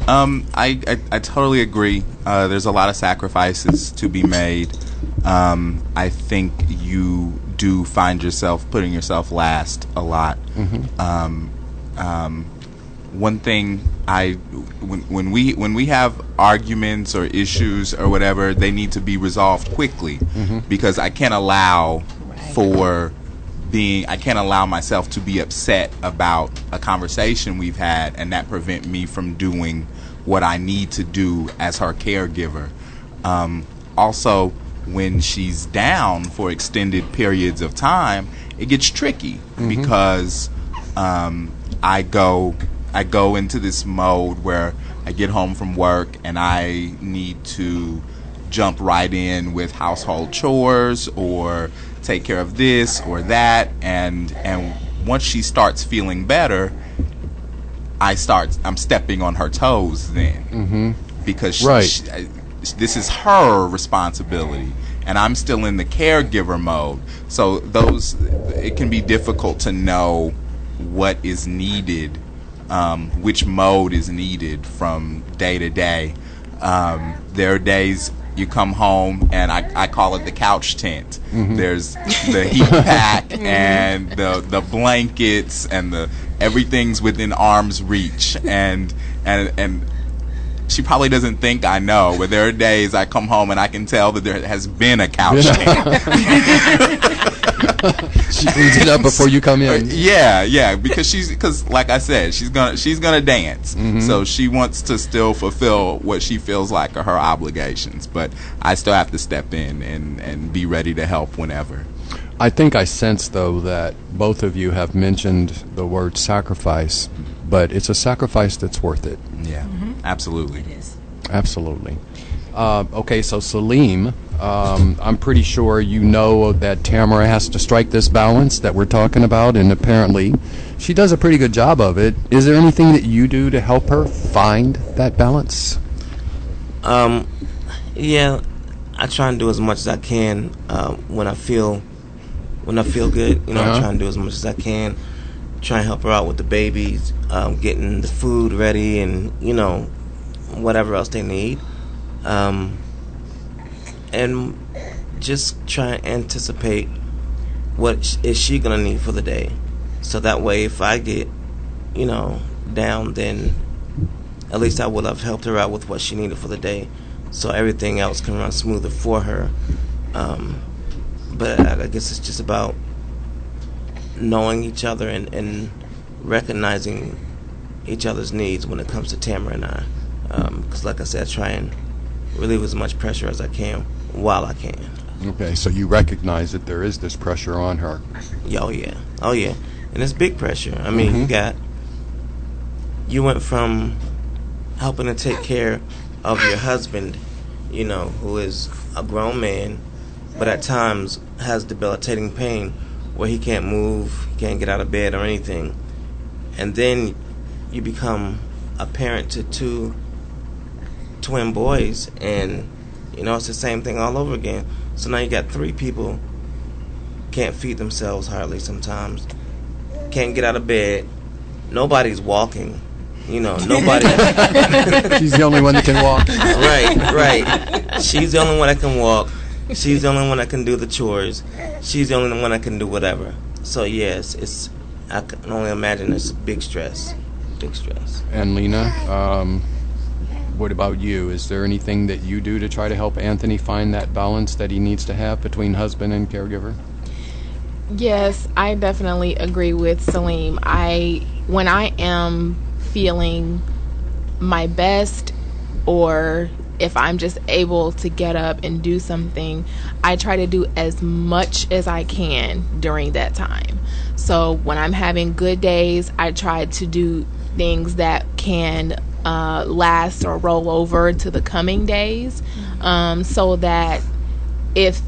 I totally agree. There's a lot of sacrifices to be made. I think you do find yourself putting yourself last a lot. One thing when we have arguments or issues or whatever, they need to be resolved quickly, because I can't allow myself to be upset about a conversation we've had and that prevent me from doing what I need to do as her caregiver. Also, when she's down for extended periods of time, it gets tricky because I go into this mode where I get home from work and I need to jump right in with household chores or take care of this or that, and once she starts feeling better, I'm stepping on her toes then, because this is her responsibility and I'm still in the caregiver mode. So it can be difficult to know what is needed, which mode is needed from day to day. There are days you come home and I call it the couch tent. There's the heat pack and the blankets and everything's within arm's reach, and she probably doesn't think I know, but there are days I come home and I can tell that there has been a couch tent. She cleans it up before you come in. Yeah, because like I said, she's gonna dance. So she wants to still fulfill what she feels like are her obligations, but I still have to step in and be ready to help whenever. I think I sense, though, that both of you have mentioned the word sacrifice, but it's a sacrifice that's worth it. Yeah, absolutely. It is. Absolutely. Okay, so Saleem, I'm pretty sure you know that Tamara has to strike this balance that we're talking about, and apparently she does a pretty good job of it. Is there anything that you do to help her find that balance? Yeah, I try and do as much as I can when I feel good. You know, I try and do as much as I can. Try and help her out with the babies, getting the food ready, and whatever else they need. And just try and anticipate what is she gonna need for the day, so that way if I get down, then at least I will have helped her out with what she needed for the day, so everything else can run smoother for her. But I guess it's just about knowing each other and recognizing each other's needs when it comes to Tamara and I, because like I said, I try and relieve as much pressure as I can while I can. Okay, so you recognize that there is this pressure on her. Oh yeah, and it's big pressure. I mean, you went from helping to take care of your husband, who is a grown man, but at times has debilitating pain where he can't move, he can't get out of bed or anything, and then you become a parent to two twin boys, and it's the same thing all over again. So now you got three people can't feed themselves hardly sometimes, can't get out of bed, nobody's walking, nobody. She's the only one that can walk. Right. She's the only one that can walk. She's the only one that can do the chores. She's the only one that can do whatever. So yes, I can only imagine it's big stress. And Lena, what about you? Is there anything that you do to try to help Anthony find that balance that he needs to have between husband and caregiver? Yes, I definitely agree with Saleem. When I am feeling my best, or if I'm just able to get up and do something, I try to do as much as I can during that time. So when I'm having good days, I try to do things that can last or roll over to the coming days, so that if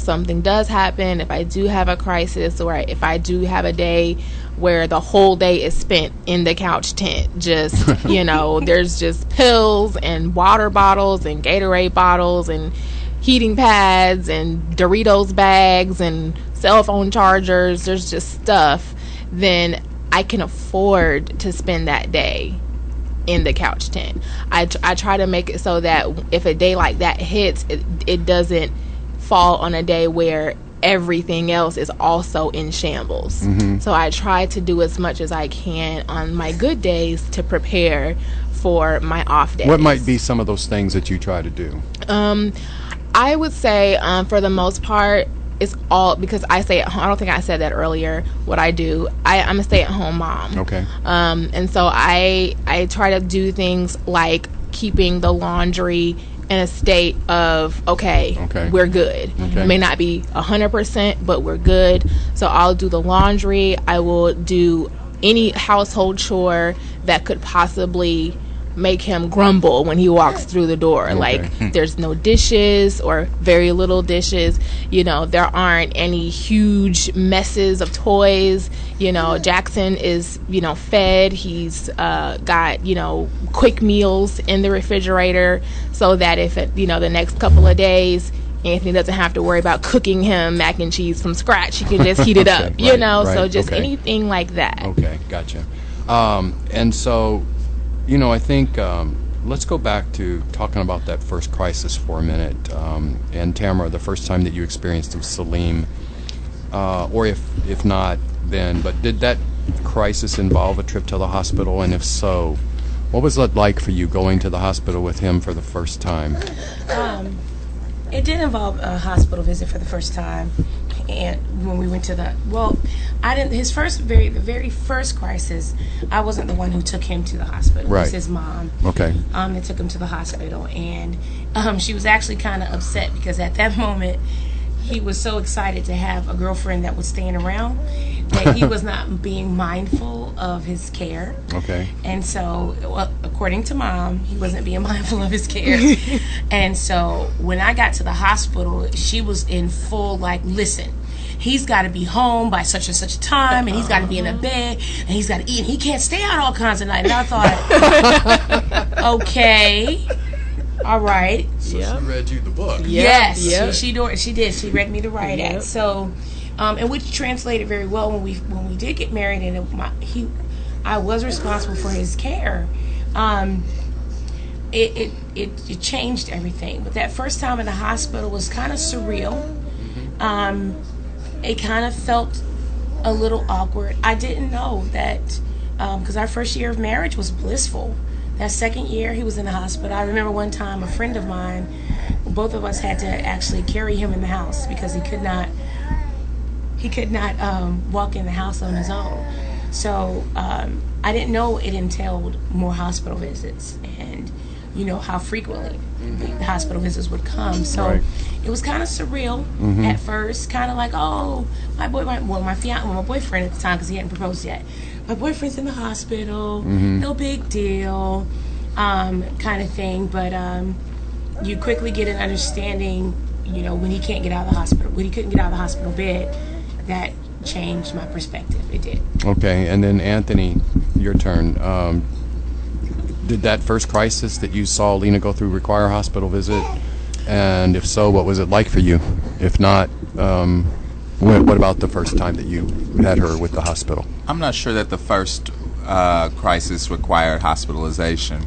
something does happen, if I do have a crisis, or if I do have a day where the whole day is spent in the couch tent, just there's just pills and water bottles and Gatorade bottles and heating pads and Doritos bags and cell phone chargers, there's just stuff, then I can afford to spend that day in the couch tent. I try to make it so that if a day like that hits, it doesn't fall on a day where everything else is also in shambles. So I try to do as much as I can on my good days to prepare for my off days. What might be some of those things that you try to do? I would say for the most part, it's all because I stay at home. I don't think I said that earlier. What I do, I'm a stay-at-home mom. Okay. And so I try to do things like keeping the laundry in a state of okay. We're good. It may not be 100%, but we're good. So I'll do the laundry. I will do any household chore that could possibly make him grumble when he walks through the door. Like there's no dishes or very little dishes. There aren't any huge messes of toys. Jackson is fed. He's got quick meals in the refrigerator, so that if the next couple of days Anthony doesn't have to worry about cooking him mac and cheese from scratch, he can just heat it up. So just anything like that. Okay, gotcha. And so I think let's go back to talking about that first crisis for a minute. And Tamara, the first time that you experienced with Saleem, or if not, then, but did that crisis involve a trip to the hospital? And if so, what was it like for you going to the hospital with him for the first time? It did involve a hospital visit for the first time. and when we went to I didn't. The very first crisis, I wasn't the one who took him to the hospital. Right. It was his mom. Okay. That took him to the hospital, and she was actually kind of upset because at that moment, he was so excited to have a girlfriend that was staying around that he was not being mindful of his care. Okay. And so, according to Mom, he wasn't being mindful of his care. And so, when I got to the hospital, she was in full, listen, he's got to be home by such and such a time, and he's got to be in a bed, and he's got to eat, and he can't stay out all kinds of nights. And I thought, okay. All right. So she read you the book. Yes, Yep. she did. She read me the right act. So, and which translated very well when we did get married, and I was responsible for his care. It changed everything. But that first time in the hospital was kind of surreal. It kind of felt a little awkward. I didn't know that because our first year of marriage was blissful. That second year, he was in the hospital. I remember one time a friend of mine, both of us had to actually carry him in the house because he could not walk in the house on his own. So I didn't know it entailed more hospital visits and, how frequently the hospital visits would come. So it was kind of surreal at first, kind of like, oh, my boyfriend at the time, because he hadn't proposed yet. My boyfriend's in the hospital, no big deal, kind of thing. But you quickly get an understanding, when he can't get out of the hospital, when he couldn't get out of the hospital bed, that changed my perspective. It did. Okay, and then Anthony, your turn. Did that first crisis that you saw Lena go through require a hospital visit? And if so, what was it like for you? If not, what about the first time that you had her with the hospital? I'm not sure that the first crisis required hospitalization.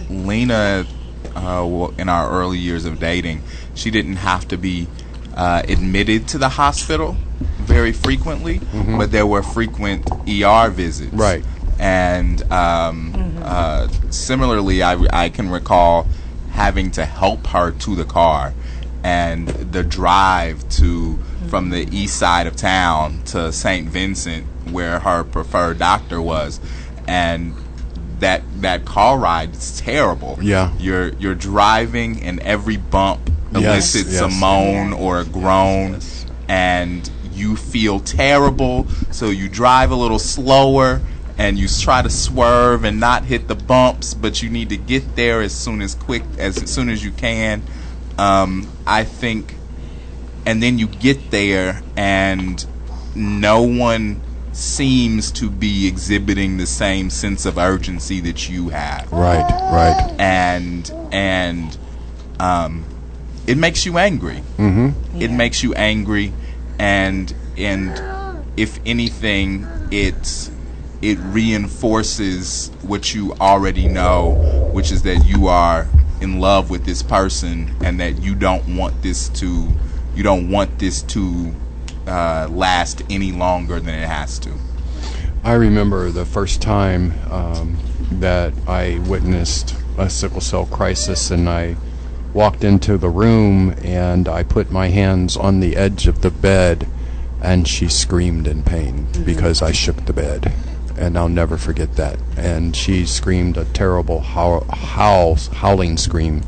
Lena, in our early years of dating, she didn't have to be admitted to the hospital very frequently, but there were frequent ER visits. Right. And similarly, I can recall having to help her to the car, and the drive from the east side of town to St. Vincent, where her preferred doctor was, and that car ride is terrible. Yeah. You're driving, and every bump elicits a moan or a groan, and you feel terrible, so you drive a little slower, and you try to swerve and not hit the bumps, but you need to get there as soon as you can. I think, and then you get there, and no one seems to be exhibiting the same sense of urgency that you have. Right. And it makes you angry. It makes you angry, and if anything, it reinforces what you already know, which is that you are in love with this person, and that you don't want this to last any longer than it has to. I remember the first time that I witnessed a sickle cell crisis, and I walked into the room and I put my hands on the edge of the bed, and she screamed in pain because I shook the bed. And I'll never forget that. And she screamed a terrible howling scream.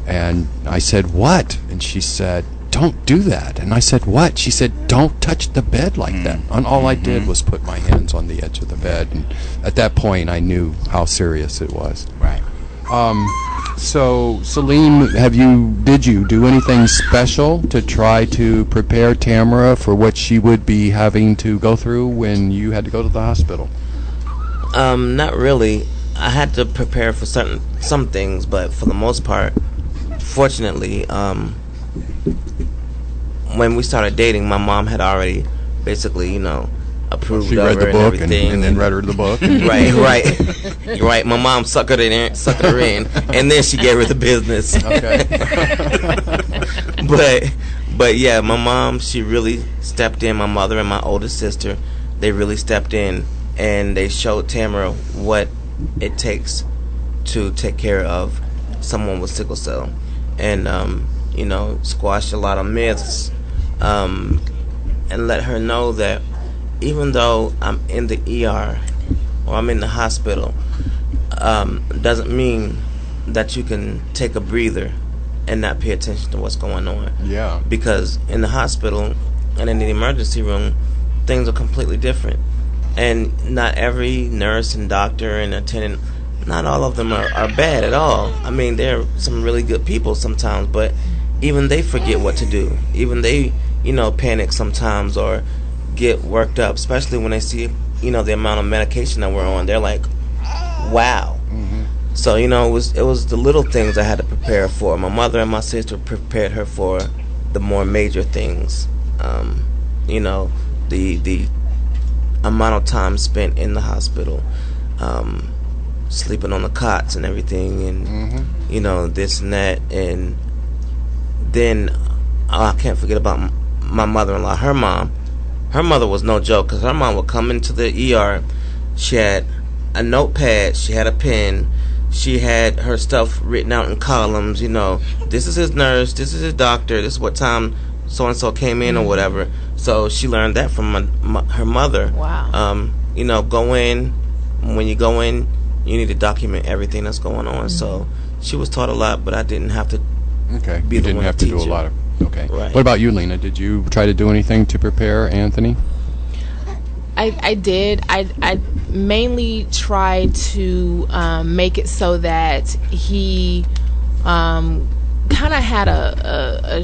And I said, "What?" And she said, "Don't do that." And I said, "What?" She said, "Don't touch the bed like that." And all I did was put my hands on the edge of the bed. And at that point, I knew how serious it was. Right. So, Saleem, did you do anything special to try to prepare Tamara for what she would be having to go through when you had to go to the hospital? Not really. I had to prepare for some things, but for the most part, fortunately, when we started dating, my mom had already basically, approved she of read her the book and everything. and then read her the book. Right. My mom suckered her in, and then she gave her the business. Okay. But yeah, my mom, she really stepped in. My mother and my older sister, they really stepped in, and they showed Tamara what it takes to take care of someone with sickle cell, and squashed a lot of myths and let her know that even though I'm in the ER or I'm in the hospital, doesn't mean that you can take a breather and not pay attention to what's going on. Yeah. Because in the hospital and in the emergency room, things are completely different. And not every nurse and doctor and attendant, not all of them are bad at all. I mean, they're some really good people sometimes, but even they forget what to do. Even they, panic sometimes or get worked up, especially when they see, the amount of medication that we're on. They're like, wow. Mm-hmm. So, it was the little things I had to prepare for. My mother and my sister prepared her for the more major things. The amount of time spent in the hospital, sleeping on the cots and everything, and this and that. And then I can't forget about my mother-in-law. Her mother was no joke, because her mom would come into the ER. She had a notepad, she had a pen, she had her stuff written out in columns. This is his nurse, this is his doctor, this is what time so and so came in or whatever. So she learned that from her mother. Wow. Go in. When you go in, you need to document everything that's going on. So she was taught a lot, but I didn't have to. Okay. Be You the didn't one have to to do a teach lot her. of. Okay. Right. What about you, Lena? Did you try to do anything to prepare Anthony? I did. I mainly tried to make it so that he kind of had a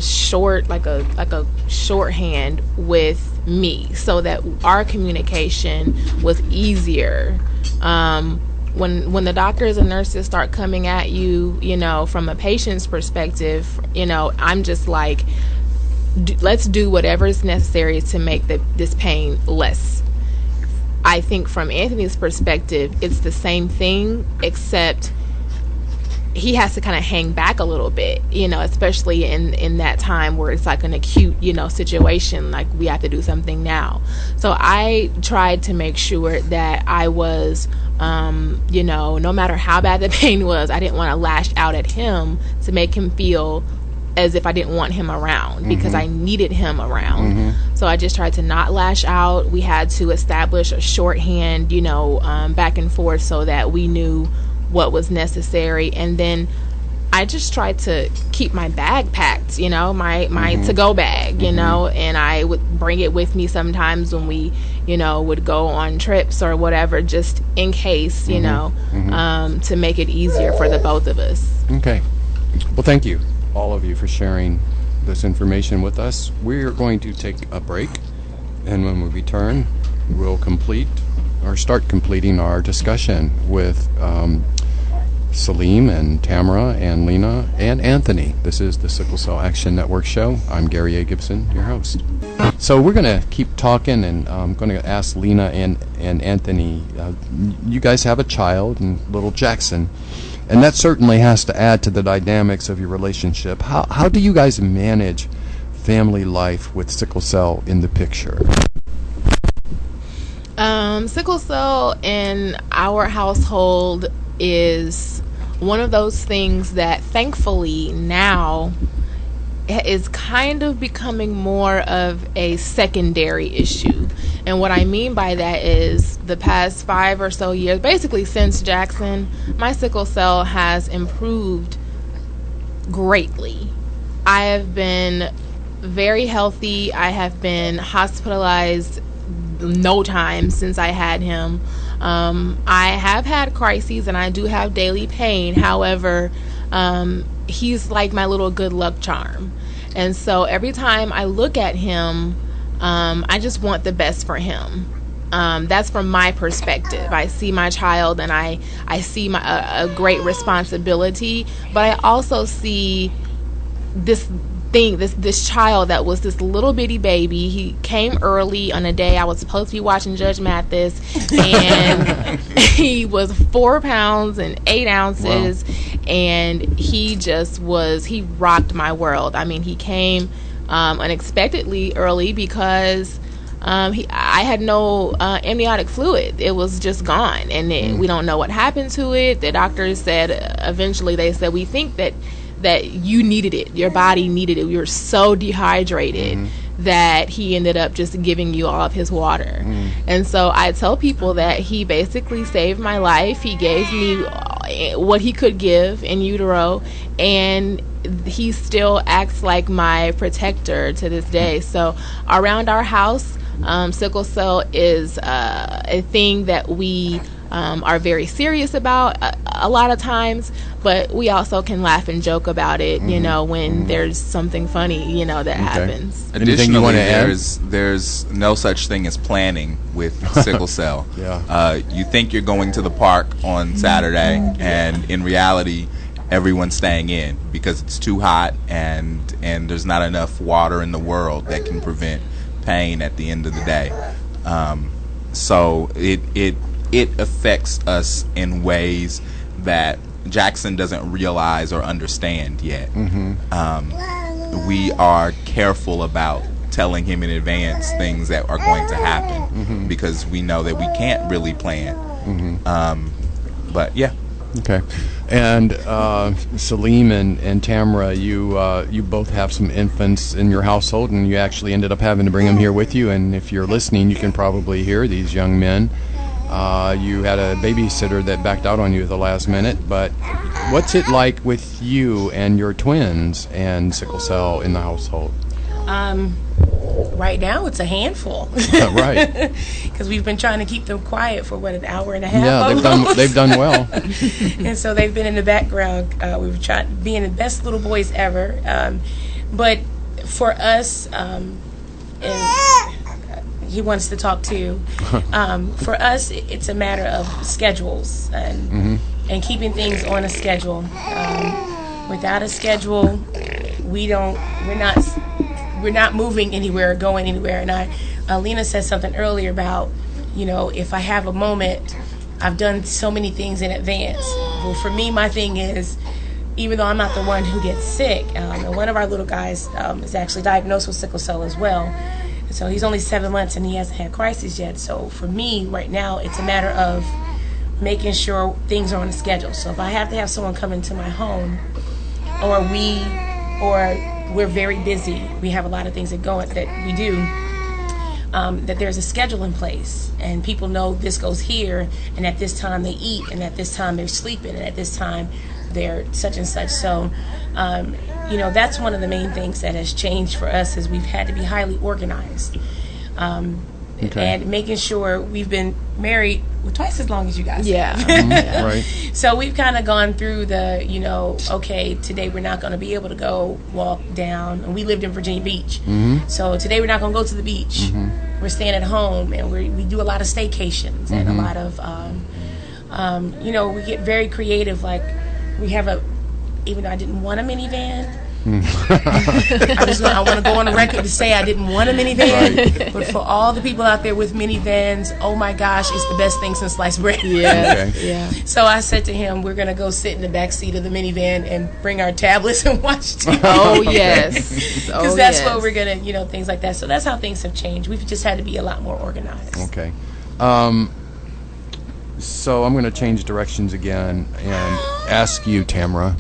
shorthand with me, so that our communication was easier. When the doctors and nurses start coming at you, from a patient's perspective, I'm just like, let's do whatever is necessary to make this pain less. I think from Anthony's perspective, it's the same thing, except he has to kind of hang back a little bit, especially in that time where it's like an acute, situation, like we have to do something now. So I tried to make sure that I was, no matter how bad the pain was, I didn't want to lash out at him to make him feel as if I didn't want him around, because I needed him around. So I just tried to not lash out. We had to establish a shorthand, back and forth, so that we knew what was necessary. And then I just tried to keep my bag packed, my to-go bag, and I would bring it with me sometimes when we, would go on trips or whatever, just in case, to make it easier for the both of us. Okay. Well, thank you, all of you, for sharing this information with us. We're going to take a break, and when we return, we'll start completing our discussion with Saleem and Tamara and Lena and Anthony. This is the Sickle Cell Action Network show. I'm Gary A. Gibson, your host. So we're going to keep talking, and I'm going to ask Lena and Anthony, you guys have a child, and little Jackson, and that certainly has to add to the dynamics of your relationship. How do you guys manage family life with sickle cell in the picture? Sickle cell in our household is one of those things that thankfully now is kind of becoming more of a secondary issue. And what I mean by that is the past 5 or so years, basically since Jackson, my sickle cell has improved greatly. I have been very healthy. I have been hospitalized no time since I had him. I have had crises and I do have daily pain. However, he's like my little good luck charm. And so every time I look at him, I just want the best for him. That's from my perspective. I see my child and I see a great responsibility, but I also see this child that was this little bitty baby. He came early on a day I was supposed to be watching Judge Mathis, and he was 4 pounds and 8 ounces. Wow. And he rocked my world. I mean, he came unexpectedly early because I had no amniotic fluid. It was just gone, and we don't know what happened to it. The doctors said eventually, they said, we think that that you needed it. Your body needed it. You were so dehydrated that he ended up just giving you all of his water. And so I tell people that he basically saved my life. He gave me what he could give in utero, and he still acts like my protector to this day. So around our house, sickle cell is a thing that we are very serious about a lot of times, but we also can laugh and joke about it, you know, when there's something funny, you know, that happens. Anything you want to add? There's no such thing as planning with sickle cell. Yeah. You think you're going to the park on Saturday, and in reality, everyone's staying in because it's too hot and there's not enough water in the world that can prevent pain at the end of the day. So it affects us in ways that Jackson doesn't realize or understand yet. We are careful about telling him in advance things that are going to happen because we know that we can't really plan. But yeah. Okay. And Saleem and Tamara, you both have some infants in your household, and you actually ended up having to bring them here with you. And if you're listening, you can probably hear these young men. You had a babysitter that backed out on you at the last minute, but what's it like with you and your twins and sickle cell in the household? Right now, it's a handful. Right. Because we've been trying to keep them quiet for, an hour and a half? Yeah, they've done well. And so they've been in the background. We've tried being the best little boys ever. But for us, and he wants to talk too, for us, it's a matter of schedules and keeping things on a schedule. Without a schedule, we're not moving anywhere or going anywhere. And Lena said something earlier about, you know, if I have a moment, I've done so many things in advance. Well, for me, my thing is, even though I'm not the one who gets sick, and one of our little guys is actually diagnosed with sickle cell as well. And so he's only 7 months and he hasn't had crisis yet. So for me, right now, it's a matter of making sure things are on a schedule. So if I have to have someone come into my home, or we're very busy, we have a lot of things that we do, that there's a schedule in place, and people know this goes here, and at this time they eat, and at this time they're sleeping, and at this time they're such and such. So you know, that's one of the main things that has changed for us, is we've had to be highly organized. And making sure we've been married twice as long as you guys. Yeah. Right. So we've kind of gone through the, you know, okay, today we're not going to be able to go walk down. And we lived in Virginia Beach. So today we're not going to go to the beach. We're staying at home, and we do a lot of staycations and a lot of, you know, we get very creative. Like, we have even though I didn't want a minivan, I want to go on the record to say I didn't want a minivan, Right. but for all the people out there with minivans, oh my gosh, it's the best thing since sliced bread. Yeah. Okay. Yeah. So I said to him, we're going to go sit in the back seat of the minivan and bring our tablets and watch TV. Oh, yes. Because that's what we're going to, you know, things like that. So that's how things have changed. We've just had to be a lot more organized. Okay. So I'm going to change directions again and ask you, Tamara.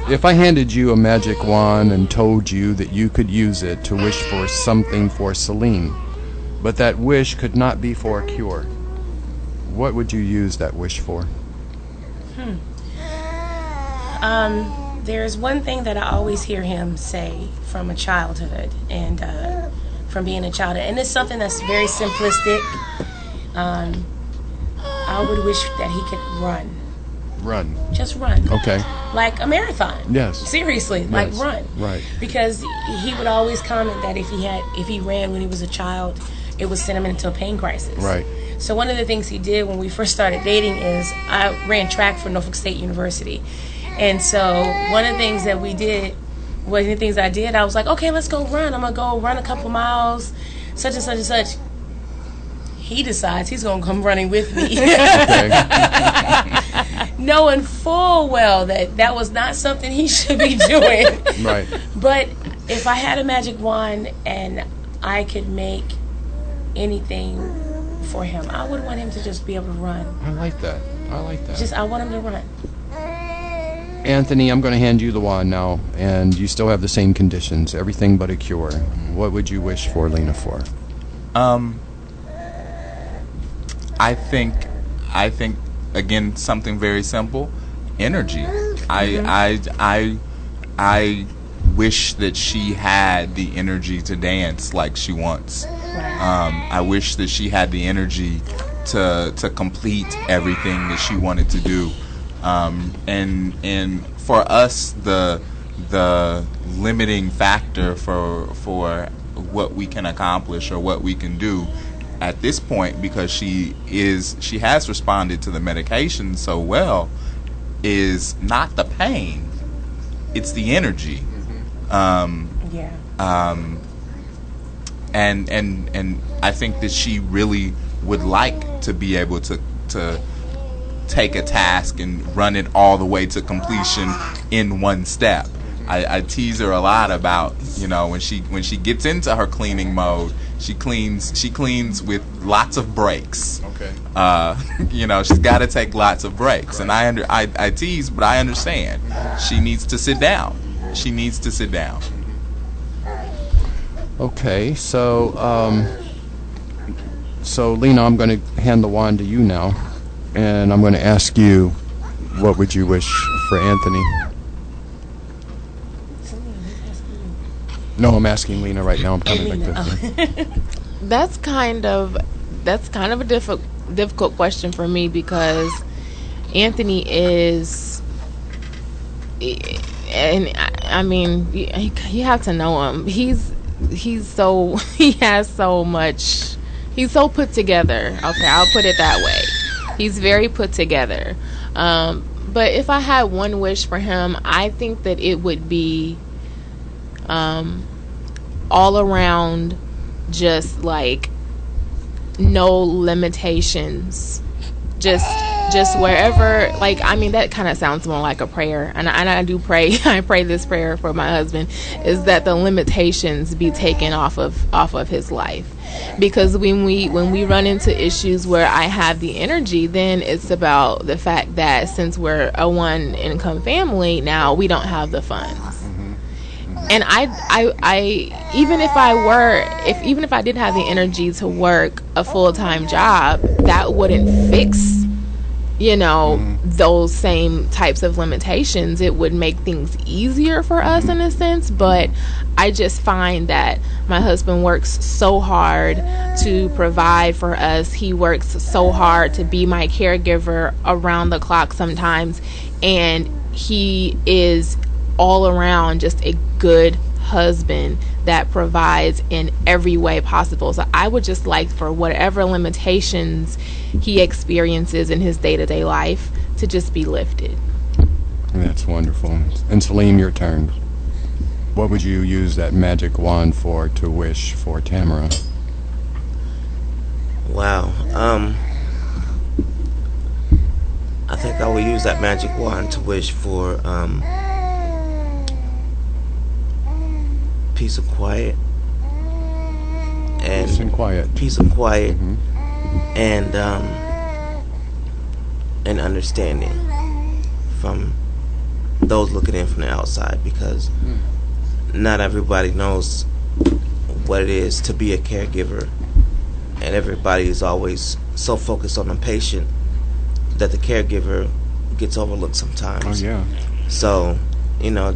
If I handed you a magic wand and told you that you could use it to wish for something for Saleem, but that wish could not be for a cure, what would you use that wish for? There's one thing that I always hear him say from a childhood, and from being a child, and it's something that's very simplistic. I would wish that he could run. Run. Just run. Okay. Like a marathon. Yes. Seriously, like Yes. run. Right. Because he would always comment that if he ran when he was a child, it would send him into a pain crisis. Right. So one of the things he did when we first started dating is I ran track for Norfolk State University. And so one of the things that we did, one of the things I did, I was like, okay, let's go run. I'm going to go run a couple miles, such and such and such. He decides he's going to come running with me. Okay. Knowing full well that was not something he should be doing. Right. But if I had a magic wand and I could make anything for him, I would want him to just be able to run. I like that. I want him to run. Anthony, I'm going to hand you the wand now, and you still have the same conditions, everything but a cure. What would you wish for Lena for? I think again, something very simple: energy. I wish that she had the energy to dance like she wants. I wish that she had the energy to complete everything that she wanted to do. And for us, the limiting factor for what we can accomplish or what we can do at this point, because she has responded to the medication so well, is not the pain, it's the energy. And I think that she really would like to be able to take a task and run it all the way to completion in one step. I tease her a lot about, when she gets into her cleaning mode, she cleans with lots of breaks. Okay. She's got to take lots of breaks. Right. And I tease, but I understand. She needs to sit down. Okay, so Lena, I'm going to hand the wand to you now, and I'm going to ask you, what would you wish for Anthony? No, I'm asking Lena right now. I'm coming back to That's kind of a difficult question for me, because Anthony is, and I mean, you have to know him. He has so much. He's so put together. Okay, I'll put it that way. He's very put together. But if I had one wish for him, I think that it would be all around, just like no limitations. Just wherever, like, I mean, that kind of sounds more like a prayer, and I do pray. I pray this prayer for my husband, is that the limitations be taken off of his life. Because when we run into issues where I have the energy, then it's about the fact that since we're a one income family, now we don't have the funds. And I even if I did have the energy to work a full-time job, that wouldn't fix, those same types of limitations. It would make things easier for us in a sense, but I just find that my husband works so hard to provide for us. He works so hard to be my caregiver around the clock sometimes, and he is all around just a good husband that provides in every way possible. So I would just like for whatever limitations he experiences in his day-to-day life to just be lifted. That's wonderful. And Saleem, your turn. What would you use that magic wand for to wish for Tamara? Wow. I think I would use that magic wand to wish for peace and quiet. Peace and quiet. Mm-hmm. And understanding from those looking in from the outside, because not everybody knows what it is to be a caregiver, and everybody is always so focused on the patient that the caregiver gets overlooked sometimes. Oh, yeah. So,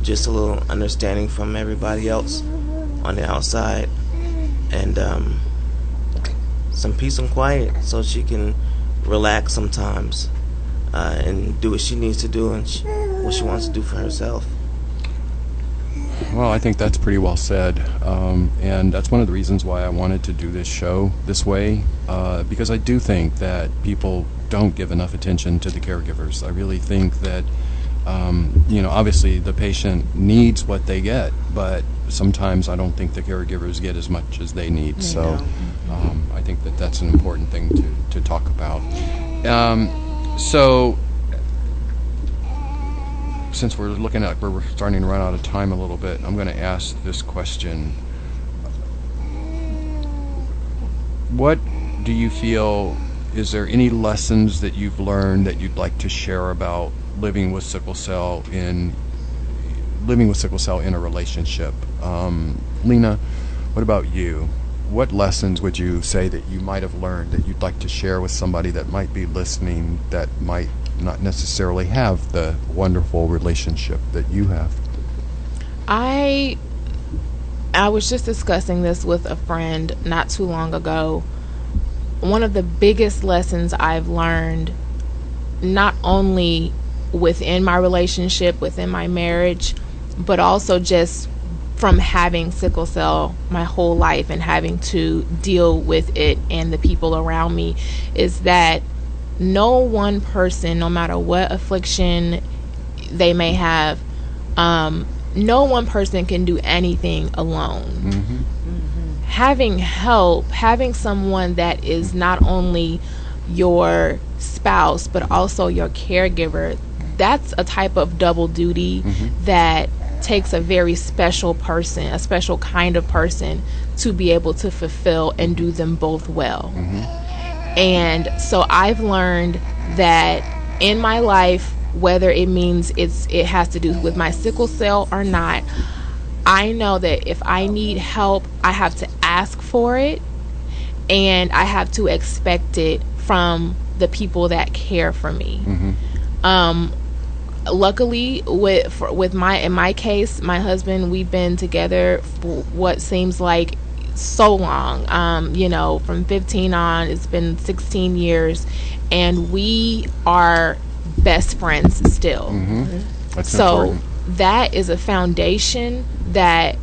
just a little understanding from everybody else on the outside, and some peace and quiet so she can relax sometimes and do what she needs to do and what she wants to do for herself. Well, I think that's pretty well said, and that's one of the reasons why I wanted to do this show this way, because I do think that people don't give enough attention to the caregivers. I really think that obviously the patient needs what they get, but sometimes I don't think the caregivers get as much as they need. So I think that that's an important thing to talk about. So since we're starting to run out of time a little bit, I'm going to ask this question. What do you feel, is there any lessons that you've learned that you'd like to share about living with sickle cell in a relationship. Lena, what about you? What lessons would you say that you might have learned that you'd like to share with somebody that might be listening that might not necessarily have the wonderful relationship that you have? I was just discussing this with a friend not too long ago. One of the biggest lessons I've learned, not only within my relationship, within my marriage, but also just from having sickle cell my whole life and having to deal with it and the people around me, is that no one person, no matter what affliction they may have, no one person can do anything alone. Having help, having someone that is not only your spouse but also your caregiver, that's a type of double duty that takes a very special person, a special kind of person, to be able to fulfill and do them both well. And so I've learned that in my life, whether it means it has to do with my sickle cell or not, I know that if I need help, I have to ask for it, and I have to expect it from the people that care for me. Luckily, in my case, my husband, we've been together for what seems like so long. From 15 on, it's been 16 years, and we are best friends still. That's so important. That is a foundation that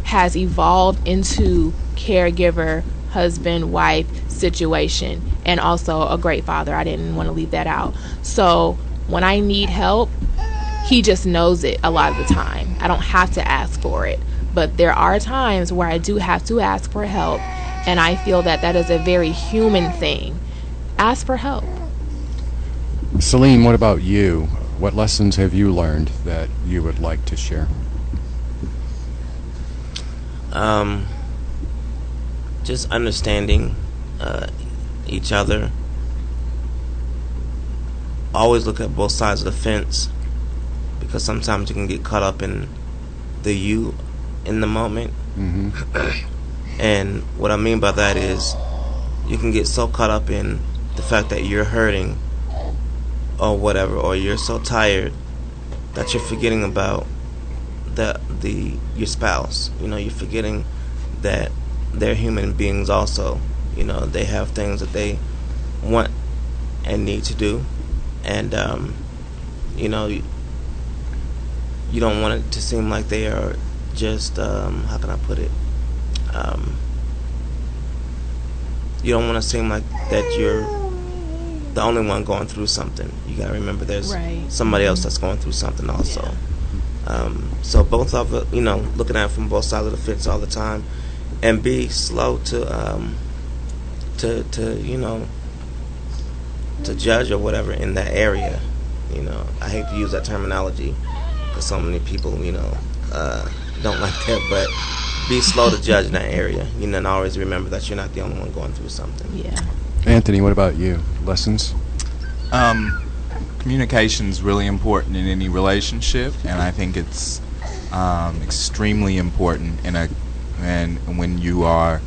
has evolved into caregiver, husband, wife situation, and also a great father. I didn't want to leave that out. So when I need help, he just knows it a lot of the time. I don't have to ask for it. But there are times where I do have to ask for help, and I feel that that is a very human thing. Ask for help. Saleem, what about you? What lessons have you learned that you would like to share? Just understanding each other. Always look at both sides of the fence, because sometimes you can get caught up in the you in the moment. And what I mean by that is you can get so caught up in the fact that you're hurting or whatever, or you're so tired that you're forgetting about your spouse. You're forgetting that they're human beings also. They have things that they want and need to do, and you don't want it to seem like they are just how can I put it? You don't want to seem like that you're the only one going through something. You gotta remember there's somebody else that's going through something also. So both of it, looking at it from both sides of the fence all the time, and be slow to judge or whatever in that area. I hate to use that terminology because so many people, don't like that, but be slow to judge in that area, and always remember that you're not the only one going through something. Yeah. Anthony, what about you? Lessons? Communication's really important in any relationship, and I think it's extremely important and when you are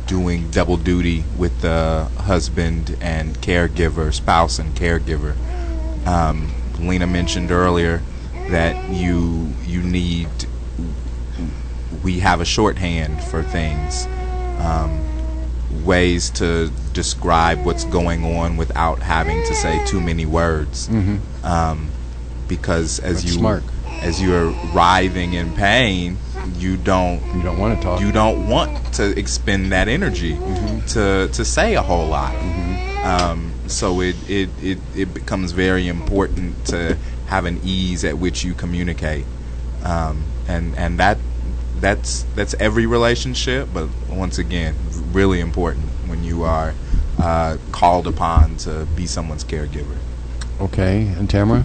doing double duty with the husband and caregiver, spouse and caregiver. Lena mentioned earlier that we have a shorthand for things, ways to describe what's going on without having to say too many words. Because as you're writhing in pain, you don't want to talk. You don't want to expend that energy to say a whole lot. So it becomes very important to have an ease at which you communicate, and that's every relationship, but once again, really important when you are called upon to be someone's caregiver. Okay, and Tamara?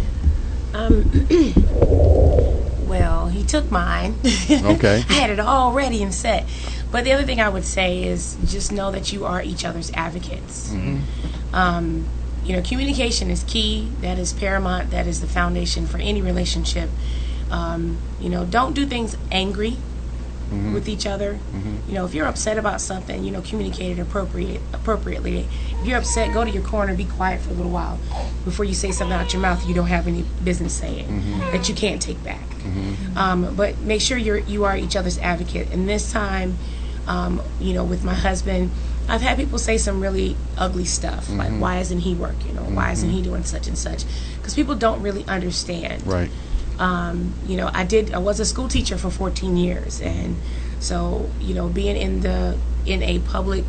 Well, he took mine. Okay. I had it all ready and set. But the other thing I would say is just know that you are each other's advocates. communication is key. That is paramount. That is the foundation for any relationship. Don't do things angry with each other. If you're upset about something, communicate it appropriately. If you're upset, go to your corner, be quiet for a little while before you say something out your mouth you don't have any business saying that you can't take back. But make sure you are each other's advocate. And this time, with my husband, I've had people say some really ugly stuff, like, why isn't he working? Why isn't he doing such and such? Because people don't really understand. Right. I was a school teacher for 14 years, and so being in a public,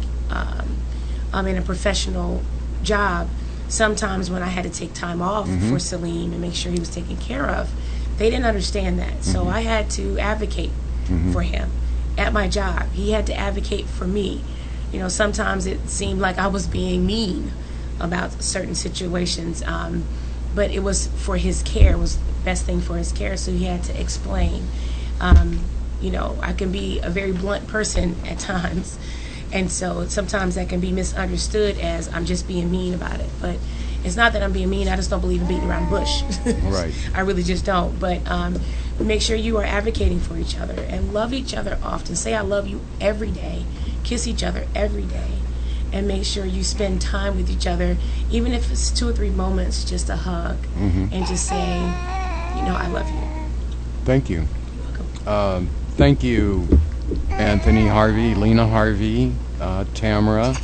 in a professional job, sometimes when I had to take time off for Saleem and make sure he was taken care of, they didn't understand that. So I had to advocate for him at my job. He had to advocate for me. Sometimes it seemed like I was being mean about certain situations, but it was for his care. It was the best thing for his care, so he had to explain. I can be a very blunt person at times, and so sometimes that can be misunderstood as I'm just being mean about it. But it's not that I'm being mean. I just don't believe in beating around the bush. Right. I really just don't. But make sure you are advocating for each other and love each other often. Say I love you every day. Kiss each other every day. And make sure you spend time with each other, even if it's 2 or 3 moments, just a hug, and just say, I love you. Thank you. You're welcome. Thank you, Anthony Harvey, Lena Harvey, Tamara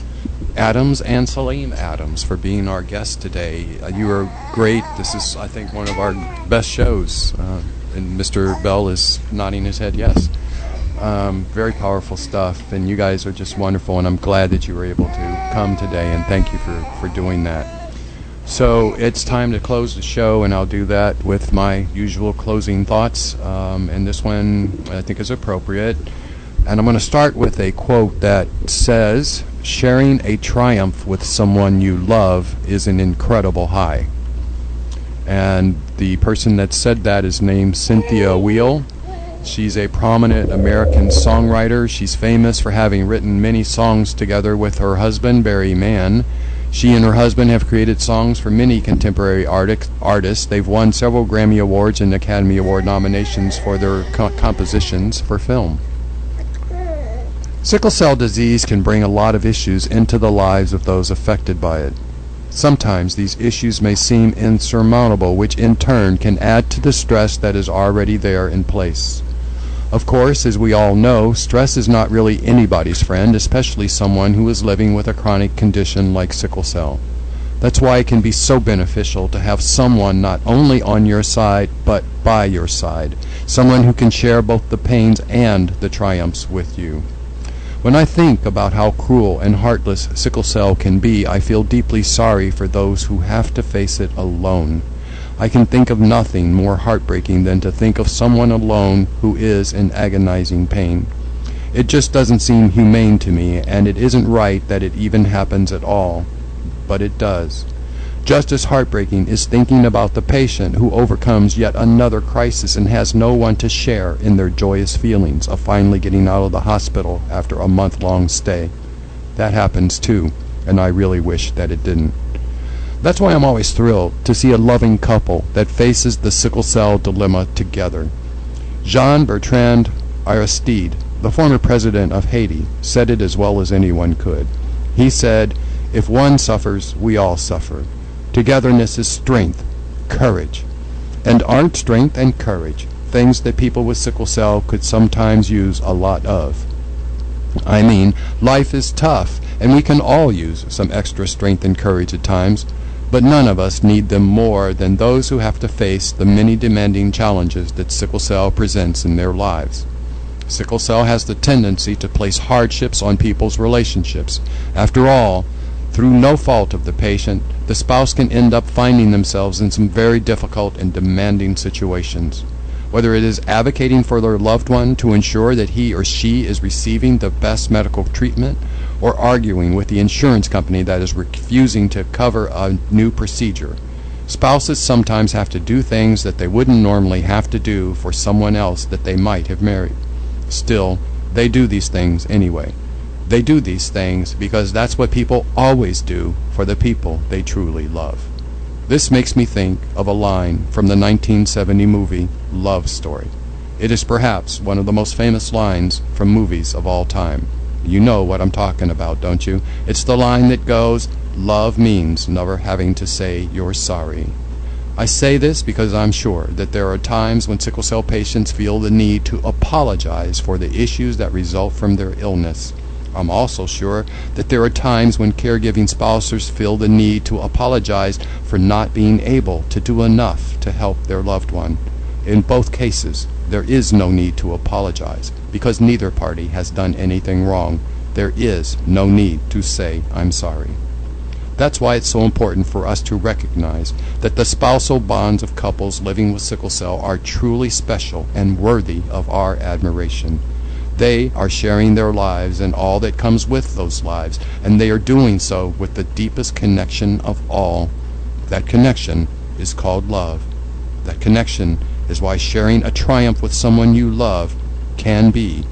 Adams, and Saleem Adams for being our guests today. You are great. This is, I think, one of our best shows. And Mr. Bell is nodding his head yes. Very powerful stuff, and you guys are just wonderful, and I'm glad that you were able to come today, and thank you for doing that. So it's time to close the show, and I'll do that with my usual closing thoughts, and this one I think is appropriate. And I'm going to start with a quote that says, "Sharing a triumph with someone you love is an incredible high." And the person that said that is named Cynthia Weil. She's a prominent American songwriter. She's famous for having written many songs together with her husband, Barry Mann. She and her husband have created songs for many contemporary artists. They've won several Grammy Awards and Academy Award nominations for their compositions for film. Sickle cell disease can bring a lot of issues into the lives of those affected by it. Sometimes these issues may seem insurmountable, which in turn can add to the stress that is already there in place. Of course, as we all know, stress is not really anybody's friend, especially someone who is living with a chronic condition like sickle cell. That's why it can be so beneficial to have someone not only on your side, but by your side, someone who can share both the pains and the triumphs with you. When I think about how cruel and heartless sickle cell can be, I feel deeply sorry for those who have to face it alone. I can think of nothing more heartbreaking than to think of someone alone who is in agonizing pain. It just doesn't seem humane to me, and it isn't right that it even happens at all. But it does. Just as heartbreaking is thinking about the patient who overcomes yet another crisis and has no one to share in their joyous feelings of finally getting out of the hospital after a month-long stay. That happens too, and I really wish that it didn't. That's why I'm always thrilled to see a loving couple that faces the sickle cell dilemma together. Jean-Bertrand Aristide, the former president of Haiti, said it as well as anyone could. He said, "If one suffers, we all suffer. Togetherness is strength, courage." And aren't strength and courage things that people with sickle cell could sometimes use a lot of? I mean, life is tough, and we can all use some extra strength and courage at times, but none of us need them more than those who have to face the many demanding challenges that sickle cell presents in their lives. Sickle cell has the tendency to place hardships on people's relationships. After all, through no fault of the patient, the spouse can end up finding themselves in some very difficult and demanding situations. Whether it is advocating for their loved one to ensure that he or she is receiving the best medical treatment, or arguing with the insurance company that is refusing to cover a new procedure. Spouses sometimes have to do things that they wouldn't normally have to do for someone else that they might have married. Still, they do these things anyway. They do these things because that's what people always do for the people they truly love. This makes me think of a line from the 1970 movie Love Story. It is perhaps one of the most famous lines from movies of all time. You know what I'm talking about, don't you? It's the line that goes, "Love means never having to say you're sorry." I say this because I'm sure that there are times when sickle cell patients feel the need to apologize for the issues that result from their illness. I'm also sure that there are times when caregiving spouses feel the need to apologize for not being able to do enough to help their loved one. In both cases, there is no need to apologize because neither party has done anything wrong. There is no need to say, "I'm sorry." That's why it's so important for us to recognize that the spousal bonds of couples living with sickle cell are truly special and worthy of our admiration. They are sharing their lives and all that comes with those lives, and they are doing so with the deepest connection of all. That connection is called love. That connection is why sharing a triumph with someone you love can be